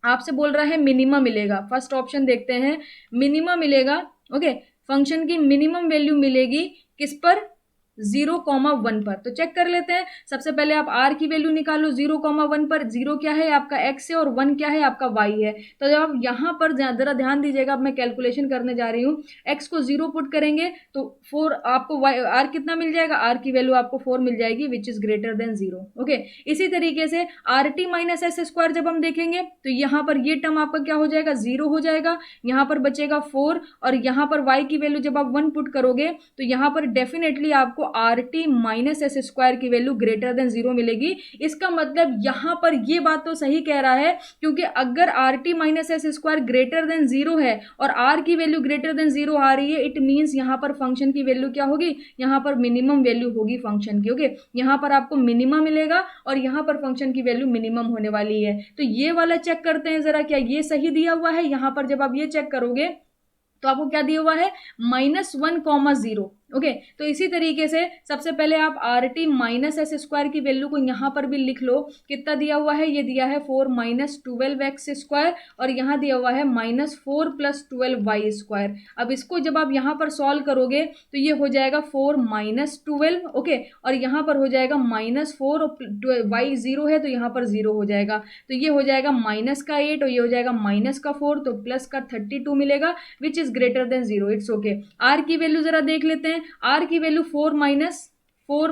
आपसे बोल रहा है मिनिमम मिलेगा, फर्स्ट ऑप्शन देखते हैं, मिनिमम मिलेगा। ओके, फंक्शन की मिनिमम वैल्यू मिलेगी किस पर, 0,1 पर। तो चेक कर लेते हैं, सबसे पहले आप r की वैल्यू निकालो 0,1 पर। 0 क्या है आपका x है और 1 क्या है आपका y है। तो जब आप यहां पर जरा ध्यान दीजिएगा, अब मैं कैलकुलेशन करने जा रही हूँ, x को 0 पुट करेंगे तो 4 आपको y r कितना मिल जाएगा, r की वैल्यू आपको 4 मिल जाएगी, विच इज ग्रेटर देन 0। ओके, इसी तरीके से are t minus s square जब हम देखेंगे तो यहां पर ये टर्म आपका क्या हो जाएगा, 0 हो जाएगा, यहां पर बचेगा 4, और यहां पर y की वैल्यू जब आप 1 पुट करोगे तो यहां पर डेफिनेटली आपको are t minus s square की वैल्यू ग्रेटर देन 0 मिलेगी। इसका मतलब यहां पर ये बात तो सही कह रहा है, क्योंकि अगर are t minus s square greater than 0 है और r की वैल्यू ग्रेटर देन 0 आ रही है, इट मींस यहां पर फंक्शन की वैल्यू क्या होगी, यहां पर मिनिमम वैल्यू होगी फंक्शन की। ओके, यहां पर आपको मिनिमम मिलेगा और यहां पर फंक्शन की वैल्यू मिनिमम होने वाली है। तो ये वाला चेक करते हैं जरा, क्या ये सही दिया हुआ है। यहां पर जब आप ये चेक करोगे तो आपको क्या दिया हुआ है, -1,0। ओके, तो इसी तरीके से सबसे पहले आप are t minus s square की वैल्यू को यहां पर भी लिख लो, कितना दिया हुआ है, ये दिया है 4 माइनस 12x स्क्वायर, और यहां दिया हुआ है -4 प्लस 12y स्क्वायर। अब इसको जब आप यहां पर सॉल्व करोगे तो ये हो जाएगा 4 माइनस 12। ओके, और यहां पर हो जाएगा -4, y 0 है तो यहां पर 0 हो जाएगा, तो ये हो जाएगा माइनस का 8 और ये हो जाएगा माइनस का 4, तो प्लस का 32 मिलेगा, which is greater than 0। It's okay. R की वैल्यू जरा देख लेते हैं, आर की वैल्यू 4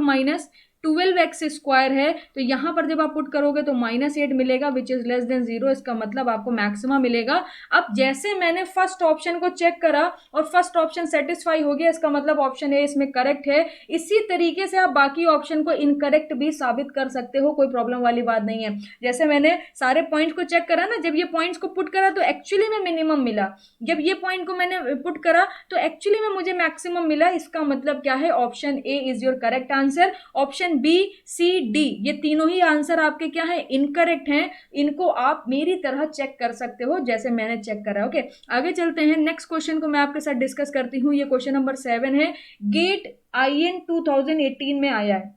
माइनस 12x स्क्वायर है, तो यहां पर जब आप पुट करोगे तो -8 मिलेगा, विच इज लेस देन 0। इसका मतलब आपको मैक्सिमा मिलेगा। अब जैसे मैंने फर्स्ट ऑप्शन को चेक करा और फर्स्ट ऑप्शन सेटिस्फाई हो गया, इसका मतलब ऑप्शन ए इसमें करेक्ट है। इसी तरीके से आप बाकी ऑप्शन को इनकरेक्ट भी साबित कर सकते हो, कोई प्रॉब्लम वाली बात नहीं है। जैसे मैंने सारे पॉइंट को चेक करा ना, जब ये पॉइंट्स को पुट करा तो एक्चुअली में मिनिमम मिला, जब ये पॉइंट को मैंने पुट करा तो एक्चुअली में मुझे मैक्सिमम मिला। इसका मतलब क्या है, option A is your correct answer. Option B C D ये तीनों ही आंसर आपके क्या है, इनकरेक्ट हैं। इनको आप मेरी तरह चेक कर सकते हो जैसे मैंने चेक करा। ओके, आगे चलते हैं, नेक्स्ट क्वेश्चन को मैं आपके साथ डिस्कस करती हूँ। ये क्वेश्चन नंबर 7 है, गेट IN 2018 में आया है।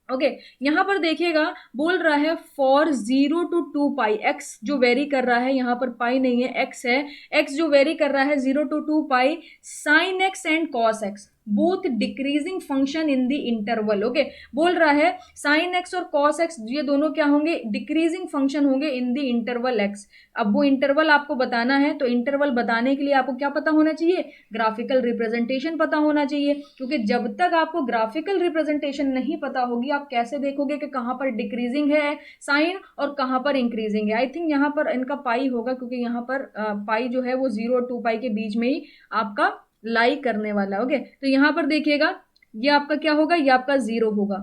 ओके, यहां पर देखिएगा बोल रहा है फॉर 0 to 2 पाई, एक्स जो वेरी कर रहा है, यहां पर पाई नहीं है, एक्स है, एक्स जो वेरी कर रहा है 0 to 2 pi, sine x and cos x both decreasing function in the interval. Okay, बोल रहा है साइन एक्स और कॉस एक्स ये दोनों क्या होंगे, डिक्रीजिंग फंक्शन होंगे इन द इंटरवल एक्स। अब वो इंटरवल आपको बताना है, तो इंटरवल बताने के लिए आपको क्या पता होना चाहिए, ग्राफिकल रिप्रेजेंटेशन पता होना चाहिए, क्योंकि जब तक आपको ग्राफिकल रिप्रेजेंटेशन नहीं पता होगी आप कैसे देखोगे कि कहाँ पर डिक्रीजिंग है साइन और कहाँ पर इंक्रीजिंग है। आई थिंक यहाँ पर इनका पाई होगा, क्योंकि यहाँ पर पाई जो है वो 0 और 2 पाई के बीच में ही आपका लाई करने वाला। ओके, तो यहां पर देखिएगा ये आपका क्या होगा, ये आपका 0 होगा।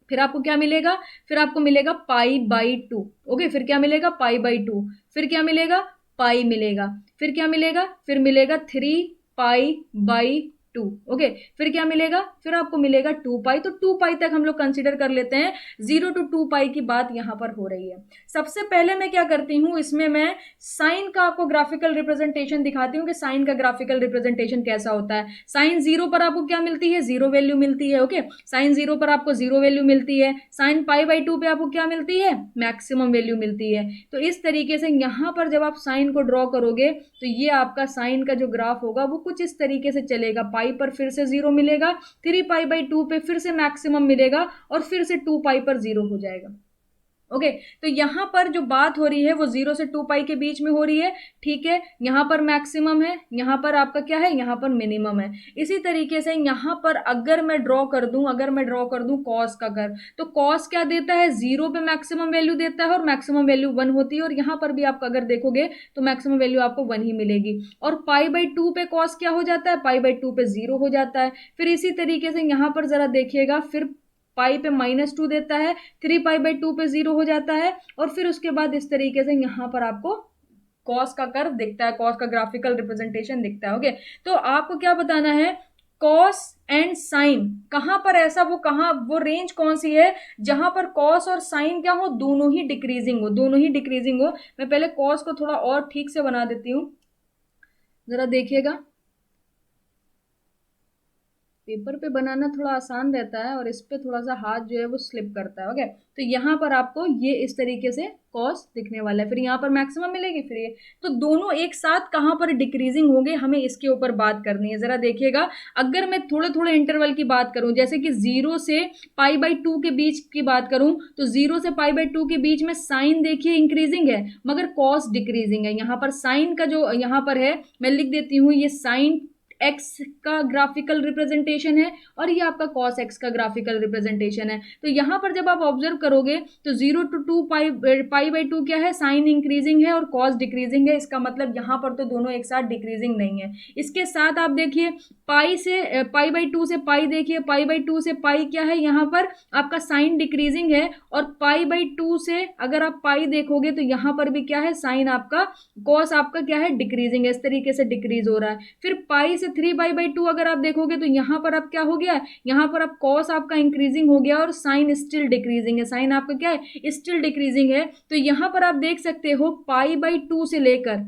फिर आपको क्या मिलेगा, फिर आपको मिलेगा पाई बाई टू। ओके, फिर क्या मिलेगा, पाई बाई टू। फिर क्या मिलेगा, पाई मिलेगा। फिर क्या मिलेगा, फिर मिलेगा 3 पाई बाई 2। ओके, फिर क्या मिलेगा, फिर आपको मिलेगा 2 पाई। तो 2 पाई तक हम लोग कंसिडर कर लेते हैं। 0 to 2 पाई की बात यहां पर हो रही है। सबसे पहले मैं क्या करती हूं, इसमें मैं साइन का आपको ग्राफिकल रिप्रेजेंटेशन दिखाती हूँ कि साइन का ग्राफिकल रिप्रेजेंटेशन कैसा होता है। साइन 0 पर आपको क्या मिलती है, 0 वैल्यू मिलती है। ओके, साइन 0 पर आपको 0 वैल्यू मिलती है। साइन पाई बाई 2 पे आपको क्या मिलती है, मैक्सिमम वैल्यू मिलती है। तो इस तरीके से यहां पर जब आप साइन को ड्रॉ करोगे तो ये आपका साइन का जो ग्राफ होगा वो कुछ इस तरीके से चलेगा। पाई पर फिर से 0 मिलेगा, 3 पाई बाई 2 पे फिर से मैक्सिमम मिलेगा और फिर से 2 पाई पर 0 हो जाएगा। ओके, तो यहां पर जो बात हो रही है वो 0 से 2 पाई के बीच में हो रही है। ठीक है, यहां पर मैक्सिमम है, यहां पर आपका क्या है, यहां पर मिनिमम है। इसी तरीके से यहां पर अगर मैं ड्रॉ कर दूं, अगर मैं ड्रॉ कर दूं कॉस का कर्व, तो कॉस क्या देता है, 0 पे मैक्सिमम वैल्यू देता है और मैक्सिमम वैल्यू 1 होती है। और यहां पर भी आप अगर देखोगे तो मैक्सिमम वैल्यू आपको 1 ही मिलेगी। और पाई बाई 2 पे कॉस क्या हो जाता है, पाई बाई 2 पे 0 हो जाता है। फिर इसी तरीके से यहां पर जरा देखिएगा, फिर पाई पे -2 देता है, 3 पाई बाई 2 पे 0 हो जाता है। और फिर उसके बाद इस तरीके से यहां पर आपको कॉस का कर्व दिखता है, कॉस का ग्राफिकल रिप्रेजेंटेशन दिखता है। ओके, तो आपको क्या बताना है, कॉस एंड साइन कहां पर ऐसा, वो कहां, वो रेंज कौन सी है जहां पर कॉस और साइन क्या हो, दोनों ही डिक्रीजिंग हो, दोनों ही डिक्रीजिंग हो। मैं पहले कॉस को थोड़ा और ठीक से बना देती हूं, जरा देखिएगा। पेपर पे बनाना थोड़ा आसान रहता है और इस पे थोड़ा सा हाथ जो है वो स्लिप करता है। ओके, तो यहाँ पर आपको ये इस तरीके से कॉस दिखने वाला है, फिर यहाँ पर मैक्सिमम मिलेगी, फिर ये, तो दोनों एक साथ कहाँ पर डिक्रीजिंग होंगे, हमें इसके ऊपर बात करनी है। जरा देखिएगा, अगर मैं थोड़े थोड़े इंटरवल की बात करूं, जैसे कि 0 से पाई बाई 2 के बीच की बात करूं, तो 0 से पाई बाई 2 के बीच में साइन देखिए इंक्रीजिंग है मगर कॉस डिक्रीजिंग है। यहाँ पर साइन का जो यहाँ पर है, मैं लिख देती हूँ, ये साइन एक्स का ग्राफिकल रिप्रेजेंटेशन है और ये आपका कॉस एक्स का ग्राफिकल रिप्रेजेंटेशन है। तो यहां पर जब आप ऑब्जर्व करोगे तो 0 to 2 पाई पाई बाई 2 क्या है, साइन इंक्रीजिंग है और कॉस डिक्रीजिंग है। इसका मतलब यहां पर तो दोनों एक साथ डिक्रीजिंग नहीं है। इसके साथ आप देखिए, पाई से पाई बाई 2 से पाई देखिए, पाई बाई 2 से पाई क्या है, यहाँ पर आपका साइन डिक्रीजिंग है। और पाई बाई 2 से अगर आप पाई देखोगे तो यहाँ पर भी क्या है, साइन आपका, कॉस आपका क्या है, डिक्रीजिंग है, इस तरीके से डिक्रीज हो रहा है। फिर पाई से 3 पाई बाई 2 अगर आप देखोगे तो यहाँ पर अब क्या हो गया, यहाँ पर अब कॉस आपका इंक्रीजिंग हो गया और साइन स्टिल डिक्रीजिंग है, साइन आपका क्या है, स्टिल डिक्रीजिंग है। तो यहाँ पर आप देख सकते हो पाई बाई 2 से लेकर,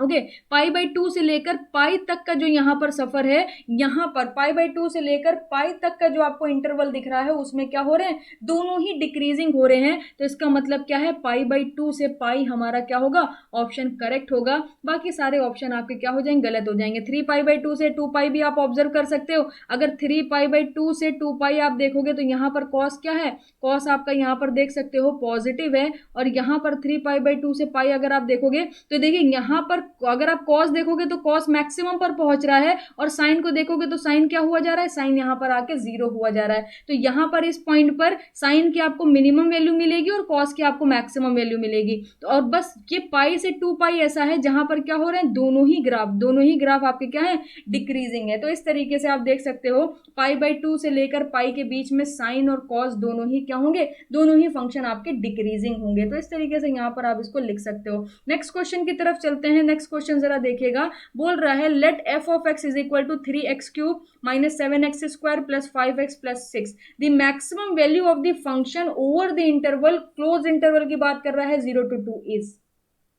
ओके, पाई बाई 2 से लेकर पाई तक का जो यहाँ पर सफर है, यहाँ पर पाई बाई 2 से लेकर पाई तक का जो आपको इंटरवल दिख रहा है उसमें क्या हो रहे हैं, दोनों ही डिक्रीजिंग हो रहे हैं। तो इसका मतलब क्या है, पाई बाई 2 से पाई हमारा क्या होगा, ऑप्शन करेक्ट होगा। बाकी सारे ऑप्शन आपके क्या हो जाएंगे, गलत हो जाएंगे। 3 पाई बाई 2 से 2 पाई भी आप ऑब्जर्व कर सकते हो। अगर 3 पाई बाई 2 से 2 पाई आप देखोगे तो यहाँ पर कॉस क्या है, कॉस आपका यहाँ पर देख सकते हो पॉजिटिव है। और यहाँ पर 3 पाई बाई 2 से पाई अगर आप देखोगे तो देखिए, यहाँ पर अगर आप कॉस देखोगे तो कॉस मैक्सिमम पर पहुंच रहा है और साइन को देखोगे तो साइन क्या हुआ जा रहा है, साइन यहाँ पर आके 0 हुआ जा रहा है। तो यहाँ पर इस पॉइंट पर साइन की आपको मिनिमम वैल्यू मिलेगी और कॉस की आपको मैक्सिमम वैल्यू मिलेगी। तो और बस ये पाई से 2 पाई ऐसा है जहां पर क्या हो रहे हैं, दोनों ही ग्राफ आपके क्या है, डिक्रीजिंग है। तो इस तरीके से आप देख सकते हो पाई बाई 2 से लेकर पाई के बीच में साइन और कॉस दोनों ही क्या होंगे, दोनों ही फंक्शन आपके डिक्रीजिंग होंगे। तो इस तरीके से यहाँ पर आप इसको लिख सकते हो। नेक्स्ट क्वेश्चन की तरफ चलते हैं। नेक्स्ट क्वेश्चन जरा देखिएगा, बोल रहा है let f of x is equal to 3x³ minus 7x² plus 5x plus 6 the maximum value of the function over the interval, close interval की बात कर रहा है 0 to 2 इज।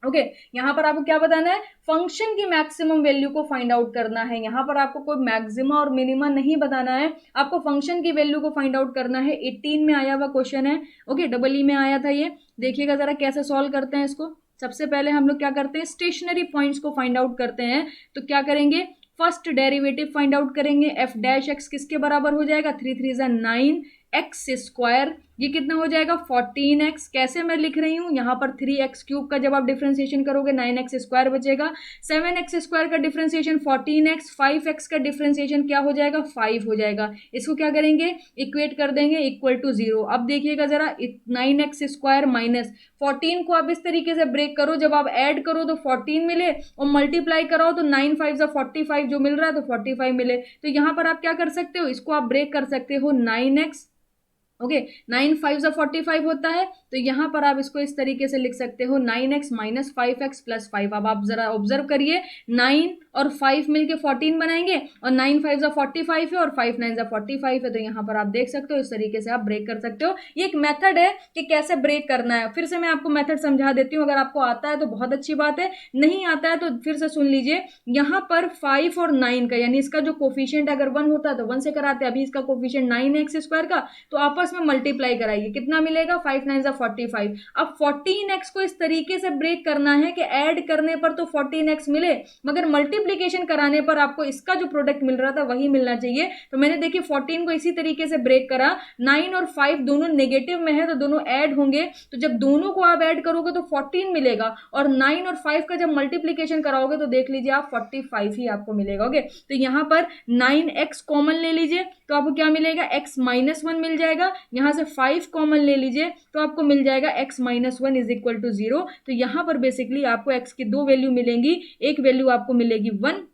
ओके, यहां पर आपको क्या बताना है, फंक्शन की मैक्सिमम वैल्यू को फाइंड आउट करना है। यहां पर आपको कोई मैक्सिमा और मिनिमा नहीं बताना है, आपको फंक्शन की वैल्यू को फाइंड आउट करना है। 18 में आया हुआ क्वेश्चन है। ओके, डबल ई में आया था ये। देखिएगा जरा कैसे सॉल्व करते हैं इसको। सबसे पहले हम लोग क्या करते हैं, स्टेशनरी पॉइंट्स को फाइंड आउट करते हैं। तो क्या करेंगे, फर्स्ट डेरिवेटिव फाइंड आउट करेंगे। एफ डैश एक्स किसके बराबर हो जाएगा, 3 3 जा 9 एक्स स्क्वायर, ये कितना हो जाएगा 14x। कैसे मैं लिख रही हूं, यहाँ पर 3x³ का जब आप डिफ्रेंसिएशन करोगे 9x² बचेगा। 7x² का डिफ्रेंसिएशन 14x, 5x का डिफ्रेंसिएशन क्या हो जाएगा, 5 हो जाएगा। इसको क्या करेंगे, इक्वेट कर देंगे इक्वल टू 0। अब देखिएगा जरा, 9x² माइनस 14 को आप इस तरीके से ब्रेक करो, जब आप ऐड करो तो 14 मिले और मल्टीप्लाई कराओ तो 9 5 जा 45 जो मिल रहा है तो 45 मिले। तो यहाँ पर आप क्या कर सकते हो, इसको आप ब्रेक कर सकते हो 9x ओके, 9 5 45 होता है, तो यहाँ पर आप इसको इस तरीके से लिख सकते हो 9x माइनस 5x प्लस 5। अब आप जरा ऑब्जर्व करिए, 9 और 5 मिलके 14 बनाएंगे, और 9 5 45 है और 5 9 45 है, तो यहाँ पर आप देख सकते हो इस तरीके से आप ब्रेक कर सकते हो। ये एक मेथड है कि कैसे ब्रेक करना है। फिर से मैं आपको मेथड समझा देती हूँ, अगर आपको आता है तो बहुत अच्छी बात है, नहीं आता है तो फिर से सुन लीजिए। यहाँ पर 5 और 9 का, यानी इसका जो कोफिशियंट अगर 1 होता है तो 1 से कराते, अभी इसका कोफिशियंट 9x² का, तो आपस में मल्टीप्लाई कराइए, कितना मिलेगा 5 9 45। अब 14x को इस तरीके से ब्रेक करना है कि ऐड करने पर तो 14x मिले, मगर मल्टीप्लीकेशन कराने पर आपको इसका जो प्रोडक्ट मिल रहा था वही मिलना चाहिए। तो मैंने देखिए 14 को इसी तरीके से ब्रेक करा, 9 और 5 दोनों नेगेटिव में है तो दोनों ऐड होंगे, तो जब दोनों को आप ऐड करोगे तो 14 मिलेगा, और 9 और 5 का जब मल्टीप्लीकेशन कराओगे तो देख लीजिए आप 45 ही आपको मिलेगा। ओके, तो यहां पर 9x कॉमन ले लीजिए तो आपको क्या मिलेगा, x माइनस 1 मिल जाएगा। यहां से 5 कॉमन ले लीजिए तो आपको मिल जाएगा x minus 1 is equal to 0। तो यहां पर बेसिकली आपको x की दो वैल्यू मिलेंगी, एक वैल्यू आपको मिलेगी 1,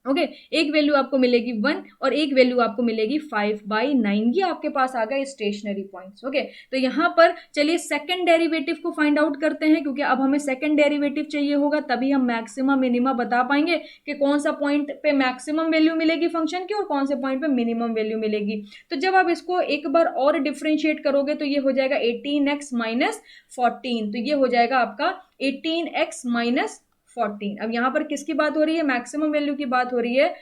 ओके, एक वैल्यू आपको मिलेगी 1 और एक वैल्यू आपको मिलेगी 5/9। ये आपके पास आ गए स्टेशनरी पॉइंट्स। ओके, तो यहां पर चलिए सेकंड डेरिवेटिव को फाइंड आउट करते हैं, क्योंकि अब हमें सेकंड डेरिवेटिव चाहिए होगा, तभी हम मैक्सिमम मिनिमा बता पाएंगे कि कौन सा पॉइंट पे मैक्सिमम वैल्यू मिलेगी फंक्शन की और कौन से पॉइंट पे मिनिमम वैल्यू मिलेगी। तो जब आप इसको एक बार और डिफ्रेंशिएट करोगे तो ये हो जाएगा 18x माइनस 14, तो ये हो जाएगा आपका 18x माइनस 14। अब यहां पर किसकी बात हो रही है, मैक्सिमम वैल्यू की बात हो रही है।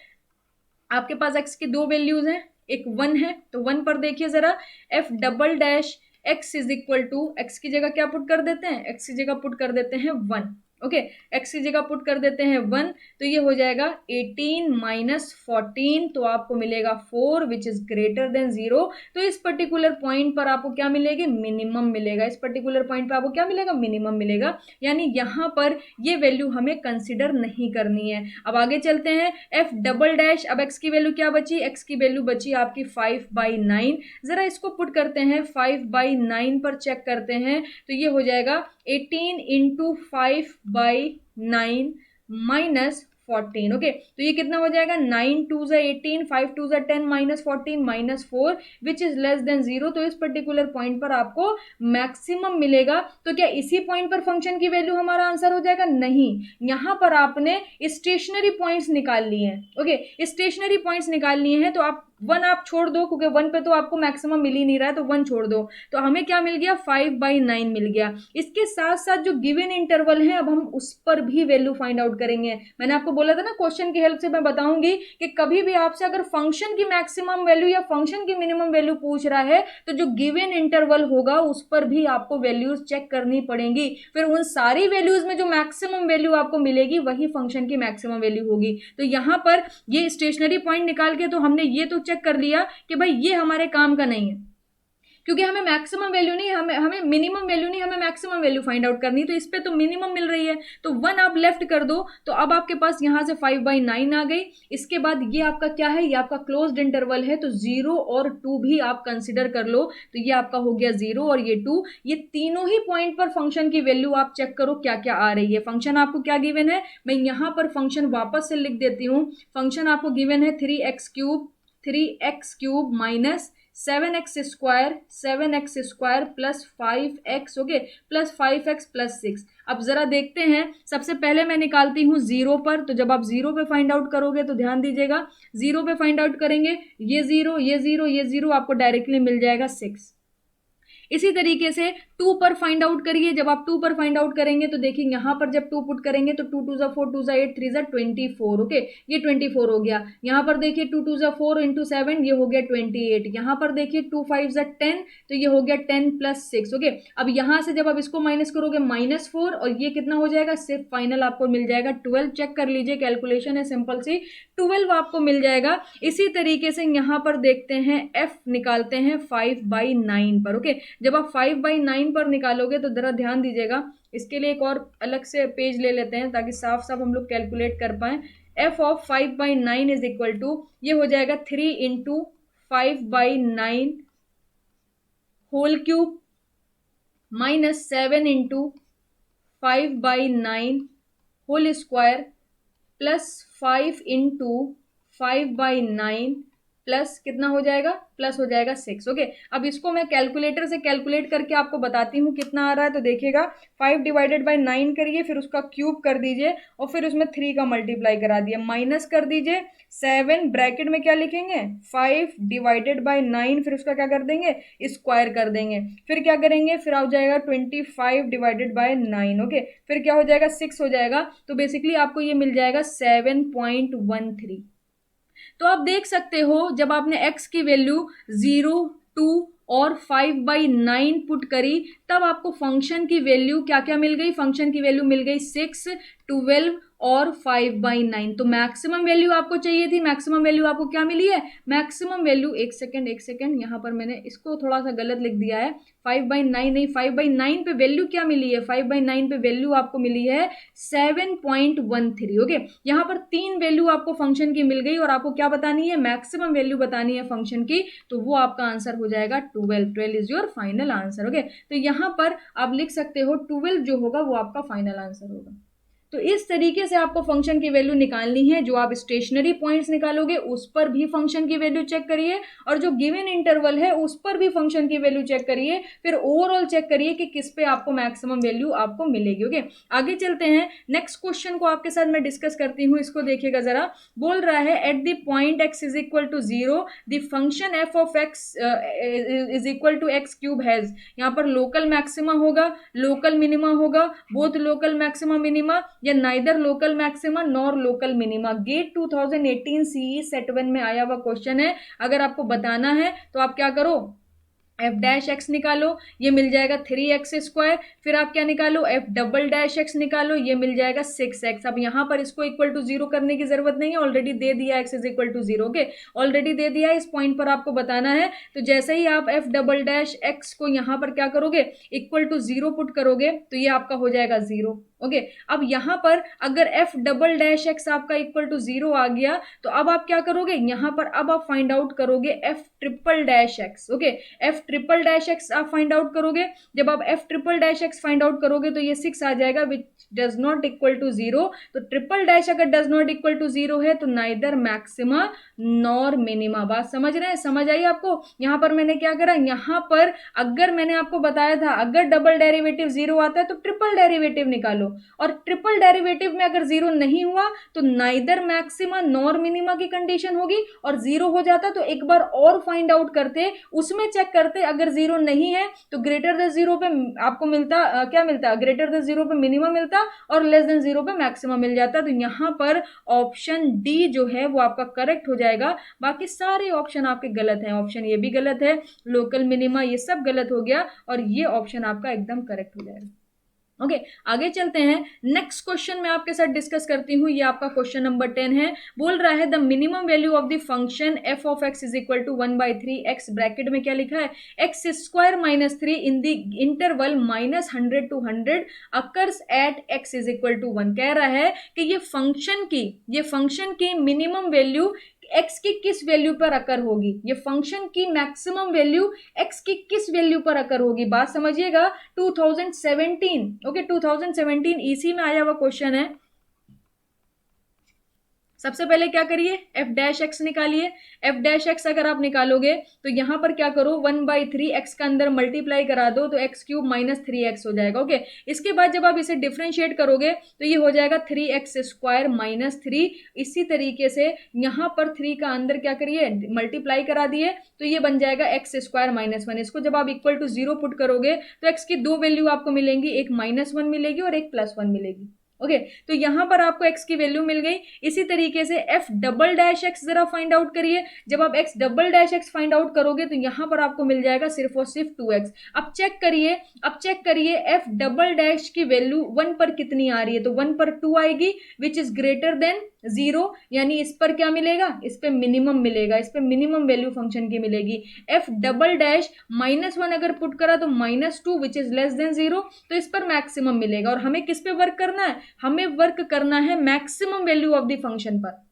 आपके पास x की दो वैल्यूज हैं, एक 1 है, तो 1 पर देखिए जरा, f double dash x is equal to, x की जगह क्या पुट कर देते हैं, x की जगह पुट कर देते हैं 1। ओके, x की जगह पुट कर देते हैं 1, तो ये हो जाएगा 18 माइनस 14, तो आपको मिलेगा 4 विच इज ग्रेटर देन 0। तो इस पर्टिकुलर पॉइंट पर आपको क्या मिलेगी, मिनिमम मिलेगा। इस पर्टिकुलर पॉइंट पर आपको क्या मिलेगा, मिनिमम मिलेगा, यानी यहां पर ये वैल्यू हमें कंसिडर नहीं करनी है। अब आगे चलते हैं, f डबल डैश, अब x की वैल्यू क्या बची, x की वैल्यू बची आपकी 5/9। जरा इसको पुट करते हैं 5/9 पर, चेक करते हैं, तो ये हो जाएगा 18 इंटू 5/9 माइनस 14। ओके, तो ये कितना हो जाएगा, 9 2 18, 5 2 10 minus 14 minus 4 which is less than 0। तो इस पर्टिकुलर पॉइंट पर आपको मैक्सिमम मिलेगा। तो क्या इसी पॉइंट पर फंक्शन की वैल्यू हमारा आंसर हो जाएगा, नहीं, यहां पर आपने स्टेशनरी पॉइंट्स निकाल लिए हैं। ओके, स्टेशनरी पॉइंट्स निकाल लिए हैं, तो आप 1 आप छोड़ दो, क्योंकि 1 पे तो आपको मैक्सिमम मिल ही नहीं रहा है, तो 1 छोड़ दो, तो हमें क्या मिल गया, 5/9 मिल गया। इसके साथ साथ जो गिवन इंटरवल है, अब हम उस पर भी वैल्यू फाइंड आउट करेंगे। मैंने आपको बोला था ना, क्वेश्चन की हेल्प से मैं बताऊंगी कि कभी भी आपसे अगर फंक्शन की मैक्सिमम वैल्यू या फंक्शन की मिनिमम वैल्यू पूछ रहा है, तो जो गिवन इंटरवल होगा उस पर भी आपको वैल्यूज चेक करनी पड़ेंगी। फिर उन सारी वैल्यूज में जो मैक्सिमम वैल्यू आपको मिलेगी वही फंक्शन की मैक्सिमम वैल्यू होगी। तो यहां पर ये स्टेशनरी पॉइंट निकाल के तो हमने ये तो चेक कर लिया कि भाई ये हमारे काम का नहीं है, क्योंकि हमें मैक्सिमम वैल्यू नहीं, हमें मिनिमम वैल्यू नहीं, हमें मैक्सिमम वैल्यू फाइंड आउट करनी। तो इस पे तो मिनिमम मिल रही है, तो 1 आप लेफ्ट कर दो, तो अब आपके पास यहां से 5/9 आ गई। इसके बाद ये आपका क्या है, ये आपका क्लोज्ड इंटरवल है, तो 0 और 2 भी आप कंसिडर कर लो, तो ये आपका हो गया 0 और ये 2। ये तीनों ही पॉइंट पर फंक्शन की वैल्यू आप चेक करो क्या क्या आ रही है। फंक्शन आपको क्या गिवन है, मैं यहां पर फंक्शन वापस से लिख देती हूँ। फंक्शन आपको गिवन है 3x³ minus 7x² plus 5x, okay, plus 5x plus 6। अब जरा देखते हैं, सबसे पहले मैं निकालती हूं 0 पर, तो जब आप 0 पे फाइंड आउट करोगे तो ध्यान दीजिएगा, 0 पे फाइंड आउट करेंगे, ये 0 ये 0 ये 0, आपको डायरेक्टली मिल जाएगा 6। इसी तरीके से 2 पर फाइंड आउट करिए, जब आप 2 पर फाइंड आउट करेंगे तो देखिए यहां पर जब 2 पुट करेंगे तो 2 2 4 2 8 3 24, ओके, ये 24 हो गया। यहां पर देखिए 2 2 4 इंटू 7, ये हो गया 28। यहां पर देखिए 2 5 10, तो ये हो गया 10 प्लस 6। ओके, अब यहां से जब आप इसको माइनस करोगे -4, और ये कितना हो जाएगा, सिर्फ फाइनल आपको मिल जाएगा 12। चेक कर लीजिए, कैलकुलेशन है सिंपल सी, 12 आपको मिल जाएगा। इसी तरीके से यहां पर देखते हैं, f निकालते हैं 5/9 पर। ओके, जब आप 5/9 पर निकालोगे तो जरा ध्यान दीजिएगा, इसके लिए एक और अलग से पेज ले लेते हैं ताकि साफ साफ हम लोग कैलकुलेट कर पाए। f of 5/9 is equal to, ये हो जाएगा 3 into 5/9 whole cube minus 7 into 5/9 whole square plus 5 into 5/9 plus कितना हो जाएगा, प्लस हो जाएगा 6। ओके, अब इसको मैं कैलकुलेटर से कैलकुलेट करके आपको बताती हूँ कितना आ रहा है। तो देखिएगा 5 डिवाइडेड बाई 9 करिए, फिर उसका क्यूब कर दीजिए और फिर उसमें 3 का मल्टीप्लाई करा दिया, माइनस कर दीजिए 7, ब्रैकेट में क्या लिखेंगे 5 डिवाइडेड बाई 9, फिर उसका क्या कर देंगे स्क्वायर कर देंगे, फिर क्या करेंगे, फिर आ जाएगा 25 डिवाइडेड बाय 9। ओके, फिर क्या हो जाएगा 6 हो जाएगा। तो बेसिकली आपको ये मिल जाएगा 7.13। तो आप देख सकते हो जब आपने x की वैल्यू 0, 2 और 5/9 पुट करी, तब आपको फंक्शन की वैल्यू क्या क्या मिल गई, फंक्शन की वैल्यू मिल गई 6, 12 और 5/9। तो मैक्सिमम वैल्यू आपको चाहिए थी, मैक्सिमम वैल्यू आपको क्या मिली है, मैक्सिमम वैल्यू, एक सेकेंड यहाँ पर मैंने इसको थोड़ा सा गलत लिख दिया है, 5/9 नहीं, 5/9 पे वैल्यू क्या मिली है, 5/9 पे वैल्यू आपको मिली है 7.13। ओके, यहाँ पर 3 वैल्यू आपको फंक्शन की मिल गई और आपको क्या बतानी है, मैक्सिमम वैल्यू बतानी है फंक्शन की, तो वो आपका आंसर हो जाएगा 12 is your final answer. Okay, तो यहाँ पर आप लिख सकते हो 12 जो होगा वो आपका फाइनल आंसर होगा। तो इस तरीके से आपको फंक्शन की वैल्यू निकालनी है। जो आप स्टेशनरी पॉइंट्स निकालोगे उस पर भी फंक्शन की वैल्यू चेक करिए, और जो गिवन इंटरवल है उस पर भी फंक्शन की वैल्यू चेक करिए, फिर ओवरऑल चेक करिए कि किस पे आपको मैक्सिमम वैल्यू आपको मिलेगी। ओके, आगे चलते हैं, नेक्स्ट क्वेश्चन को आपके साथ मैं डिस्कस करती हूँ। इसको देखिएगा जरा, बोल रहा है at the point x is equal to 0 the function f of x is equal to x cube has. यहाँ पर लोकल मैक्सिमा होगा, लोकल मिनिमा होगा, बोथ लोकल मैक्सिमा मिनिमा, या neither local maxima nor local minima. GATE 2018 CE set 1 में आया हुआ question है। अगर आपको बताना है तो आप क्या करो, एफ डैश एक्स निकालो, ये मिल जाएगा 3x², फिर आप क्या निकालो, एफ डबल डैश एक्स निकालो, ये मिल जाएगा 6x। अब यहाँ पर इसको इक्वल टू 0 करने की जरूरत नहीं है, ऑलरेडी दे दिया x is equal to 0। Okay, already दे दिया, इस पॉइंट पर आपको बताना है। तो जैसे ही आप एफ डबल डैश एक्स को यहाँ पर क्या करोगे, इक्वल टू 0 पुट करोगे तो ये आपका हो जाएगा 0। ओके, अब यहाँ पर अगर एफ डबल डैश एक्स आपका इक्वल टू 0 आ गया, तो अब आप क्या करोगे, यहाँ पर अब आप फाइंड आउट करोगे f triple dash x. Okay, f triple dash x आप फाइंड आउट करोगे। जब आप f triple dash x find out करोगे तो ये 6 आ जाएगा, which does not equal to 0। तो ट्रिपल डैश अगर डज नॉट इक्वल टू 0 है तो नाइदर मैक्सिमा नॉर मिनिमा। बात समझ रहे हैं, समझ आई आपको। यहाँ पर मैंने क्या करा, यहाँ पर अगर मैंने आपको बताया था अगर डबल डेरिवेटिव 0 आता है तो ट्रिपल डेरिवेटिव निकालो, और ट्रिपल डेरिवेटिव में अगर 0 नहीं हुआ तो नाइदर मैक्सिमा नॉर मिनिमा की कंडीशन होगी, और 0 हो जाता तो एक बार और फाइंड आउट करते, उसमें चेक करते, अगर 0 नहीं है तो ग्रेटर देन 0 पे आपको मिलता क्या मिलता, ग्रेटर देन 0 पे मिनिमम मिलता और लेस देन 0 पे मैक्सिमम मिल जाता। तो यहाँ पर ऑप्शन डी जो है वो आपका करेक्ट हो जाएगा। बाकी सारे ऑप्शन आपके गलत हैं, ऑप्शन ये भी गलत है, लोकल मिनिमा ये सब गलत हो गया, और ये ऑप्शन आपका एकदम करेक्ट हो जाएगा। ओके, आगे चलते हैं, नेक्स्ट क्वेश्चन मैं आपके साथ डिस्कस करती हूँ। ये आपका क्वेश्चन नंबर 10 है। बोल रहा है the minimum value of the function f of x is equal to 1/3x, bracket में क्या लिखा है, x² - 3 in the interval -100 to 100 occurs at x is equal to 1। कह रहा है कि ये फंक्शन की मिनिमम वैल्यू x की किस वैल्यू पर अकर होगी, ये फंक्शन की मैक्सिमम वैल्यू x की किस वैल्यू पर अकर होगी। बात समझिएगा, 2017 ओके 2017 इसी में आया हुआ क्वेश्चन है। सबसे पहले क्या करिए, एफ डैश एक्स निकालिए। एफ डैश एक्स अगर आप निकालोगे तो यहां पर क्या करो, 1/3 एक्स का अंदर मल्टीप्लाई करा दो तो x³ - 3x हो जाएगा। ओके, इसके बाद जब आप इसे डिफ्रेंशिएट करोगे तो ये हो जाएगा 3x² - 3। इसी तरीके से यहां पर 3 का अंदर क्या करिए, मल्टीप्लाई करा दिए तो ये बन जाएगा x² - 1। इसको जब आप इक्वल टू 0 पुट करोगे तो x की दो वैल्यू आपको मिलेंगी, एक -1 मिलेगी और एक +1 मिलेगी। ओके, तो यहां पर आपको x की वैल्यू मिल गई। इसी तरीके से f डबल डैश एक्स जरा फाइंड आउट करिए। जब आप x double dash x find out करोगे तो यहां पर आपको मिल जाएगा सिर्फ और सिर्फ 2x। अब चेक करिए f डबल डैश की वैल्यू 1 पर कितनी आ रही है, तो 1 पर 2 आएगी, विच इज ग्रेटर देन 0, यानी इस पर क्या मिलेगा, इस पे मिनिमम मिलेगा, इस पे मिनिमम वैल्यू फंक्शन की मिलेगी। f डबल डैश -1 अगर पुट करा तो -2 विच इज लेस देन 0, तो इस पर मैक्सिमम मिलेगा। और हमें किस पे वर्क करना है, हमें वर्क करना है maximum value of the function पर।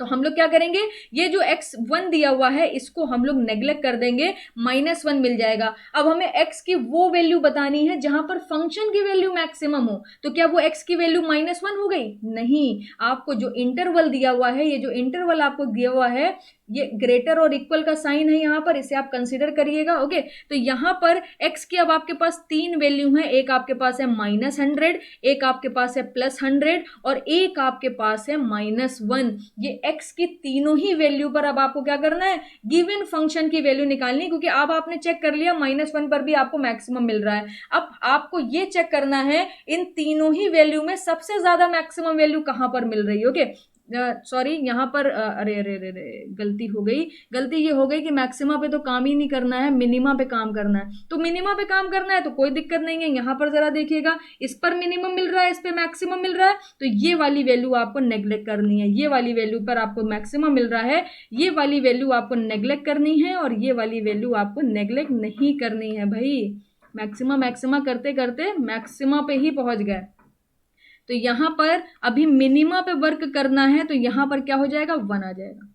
तो हम लोग क्या करेंगे, ये जो x1 दिया हुआ है इसको हम लोग नेग्लेक्ट कर देंगे, -1 मिल जाएगा। अब हमें x की वो वैल्यू बतानी है जहां पर फंक्शन की वैल्यू मैक्सिमम हो। तो क्या वो x की वैल्यू -1 हो गई, नहीं, आपको जो इंटरवल दिया हुआ है, ये जो इंटरवल आपको दिया हुआ है ये ग्रेटर और इक्वल का साइन है यहाँ पर, इसे आप कंसिडर करिएगा। ओके, तो यहाँ पर x की अब आपके पास तीन वैल्यू है, एक आपके पास है -100, एक आपके पास है +100 और एक आपके पास है -1। ये x की तीनों ही वैल्यू पर अब आपको क्या करना है, गिवन फंक्शन की वैल्यू निकालनी, क्योंकि अब आपने चेक कर लिया -1 पर भी आपको मैक्सिमम मिल रहा है। अब आपको ये चेक करना है इन तीनों ही वैल्यू में सबसे ज्यादा मैक्सिमम वैल्यू कहां पर मिल रही है। ओके, सॉरी यहाँ पर अरे अरे अरे अरे गलती हो गई। गलती ये हो गई कि मैक्सिमा पे तो काम ही नहीं करना है, मिनिमा पे काम करना है। तो मिनिमा पे काम करना है तो कोई दिक्कत नहीं है, यहाँ पर जरा देखिएगा, इस पर मिनिमम मिल रहा है, इस पे मैक्सिमम मिल रहा है, तो ये वाली वैल्यू आपको नेग्लेक्ट करनी है। ये वाली वैल्यू पर आपको मैक्सिमम मिल रहा है, ये वाली वैल्यू आपको नेग्लेक्ट करनी है, और ये वाली वैल्यू आपको नेग्लेक्ट नहीं करनी है भाई। मैक्सिमा मैक्सिमा करते करते मैक्सिमा पे ही पहुंच गए। तो यहां पर अभी मिनिमा पे वर्क करना है, तो यहां पर क्या हो जाएगा, 1 आ जाएगा।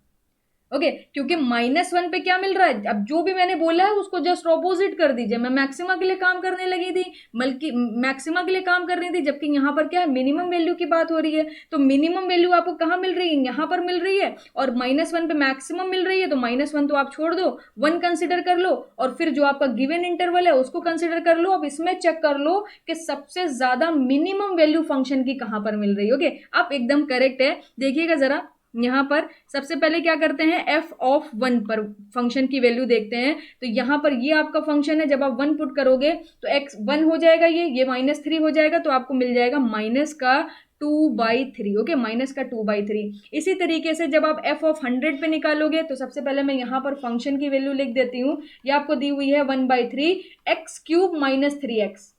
ओके, क्योंकि -1 पे क्या मिल रहा है, अब जो भी मैंने बोला है उसको जस्ट ऑपोजिट कर दीजिए। मैं मैक्सिमा के लिए काम करने लगी थी, बल्कि मैक्सिमा के लिए काम कर रही थी, जबकि यहाँ पर क्या है, मिनिमम वैल्यू की बात हो रही है। तो मिनिमम वैल्यू आपको कहाँ मिल रही है, यहाँ पर मिल रही है, और -1 पे मैक्सिमम मिल रही है। तो -1 तो आप छोड़ दो, 1 कंसिडर कर लो, और फिर जो आपका गिवन इंटरवल है उसको कंसिडर कर लो। अब इसमें चेक कर लो कि सबसे ज्यादा मिनिमम वैल्यू फंक्शन की कहाँ पर मिल रही है। ओके, आप एकदम करेक्ट है। देखिएगा जरा, यहाँ पर सबसे पहले क्या करते हैं, f(1) पर फंक्शन की वैल्यू देखते हैं। तो यहाँ पर ये आपका फंक्शन है, जब आप 1 पुट करोगे तो x 1 हो जाएगा, ये -3 हो जाएगा, तो आपको मिल जाएगा -2/3। ओके, -2/3। इसी तरीके से जब आप f(100) पे निकालोगे, तो सबसे पहले मैं यहाँ पर फंक्शन की वैल्यू लिख देती हूँ। ये आपको दी हुई है 1/3 x³ - 3x।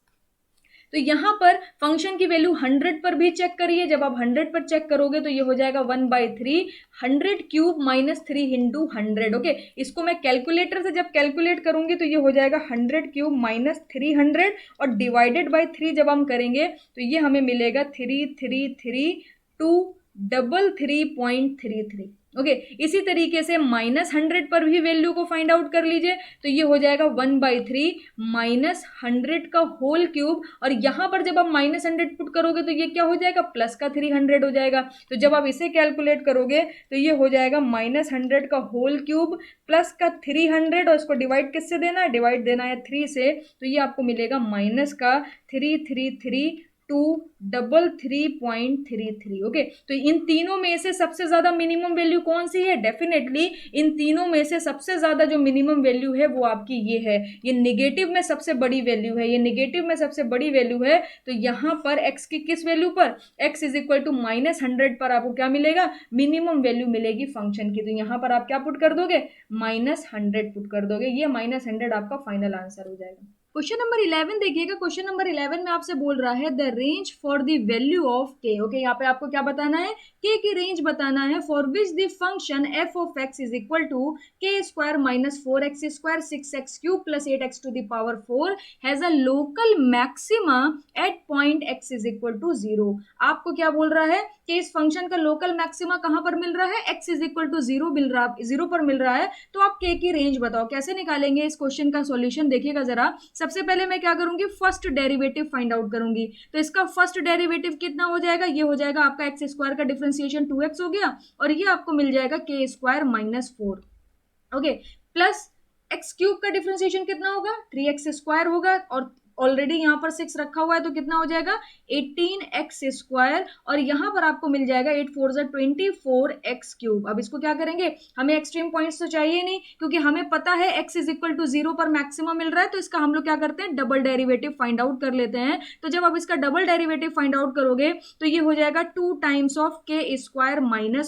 तो यहाँ पर फंक्शन की वैल्यू 100 पर भी चेक करिए। जब आप 100 पर चेक करोगे तो ये हो जाएगा 1/3 100³ - 3 × 100। ओके, इसको मैं कैलकुलेटर से जब कैलकुलेट करूंगी तो ये हो जाएगा 100³ - 300, और डिवाइडेड बाई 3 जब हम करेंगे तो ये हमें मिलेगा 333233.33। ओके, इसी तरीके से -100 पर भी वैल्यू को फाइंड आउट कर लीजिए। तो ये हो जाएगा 1/3 -100 का होल क्यूब, और यहाँ पर जब आप -100 पुट करोगे तो ये क्या हो जाएगा, प्लस का 300 हो जाएगा। तो जब आप इसे कैलकुलेट करोगे तो ये हो जाएगा -100 का होल क्यूब प्लस का 300, और इसको डिवाइड किससे देना है, डिवाइड देना है 3 से। तो ये आपको मिलेगा -333.33। ओके, तो इन तीनों में से सबसे ज्यादा मिनिमम वैल्यू कौन सी है, डेफिनेटली इन तीनों में से सबसे ज्यादा जो मिनिमम वैल्यू है वो आपकी ये है। ये निगेटिव में सबसे बड़ी वैल्यू है, ये निगेटिव में सबसे बड़ी वैल्यू है। तो यहाँ पर x की किस वैल्यू पर, x = -100 पर आपको क्या मिलेगा, मिनिमम वैल्यू मिलेगी फंक्शन की। तो यहाँ पर आप क्या पुट कर दोगे, -100 पुट कर दोगे। ये -100 आपका फाइनल आंसर हो जाएगा। क्वेश्चन नंबर 11 देखिएगा। क्वेश्चन नंबर 11 में आपसे बोल रहा है the range for the value of k। Okay, यहाँ पे आपको क्या बताना है, k की रेंज बताना है, for which the function f of x = k² - 4x² 6x³ + 8x⁴ has a local maxima eight point x = 0। आपको क्या बोल रहा है कि इस फंक्शन का लोकल मैक्सिमा कहां पर मिल रहा है, x = 0 पर मिल रहा है। तो आप k की रेंज बताओ। कैसे निकालेंगे इस क्वेश्चन का सॉल्यूशन, देखिएगा जरा। सबसे पहले मैं क्या करूंगी, फर्स्ट डेरिवेटिव फाइंड आउट करूंगी। तो इसका फर्स्ट डेरिवेटिव कितना हो जाएगा, ये हो जाएगा आपका x² का डिफरेंशिएशन 2x हो गया, और ये आपको मिल जाएगा k² - 4। ओके, प्लस x³ का डिफरेंशिएशन कितना होगा, 3x² होगा, और ऑलरेडी यहाँ पर 6 रखा हुआ है, तो कितना हो जाएगा 18x², और यहाँ पर आपको मिल जाएगा 8 4 = 24x³। अब इसको क्या करेंगे, हमें एक्सट्रीम पॉइंट्स तो चाहिए नहीं, क्योंकि हमें पता है x = 0 पर मैक्सिमम मिल रहा है। तो इसका हम लोग क्या करते हैं, डबल डेरिवेटिव फाइंड आउट कर लेते हैं। तो जब आप इसका डबल डेरिवेटिव फाइंड आउट करोगे तो ये हो जाएगा 2 टाइम्स ऑफ k² -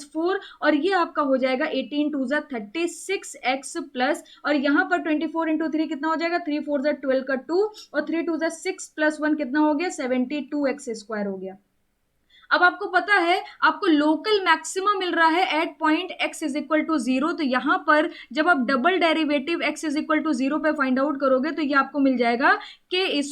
4, और ये आपका हो जाएगा 18 2 = 36x प्लस, और यहाँ पर 24 × 3 कितना हो जाएगा, 3 4 = 12 का 2, और 3 2 = 6 + 1 कितना हो गया, 72x² हो गया। अब आपको पता है आपको लोकल मैक्सिमा मिल रहा है एट पॉइंट x = 0। तो यहां पर जब आप डबल डेरिवेटिव x = 0 पे फाइंड आउट करोगे तो ये आपको मिल जाएगा k² -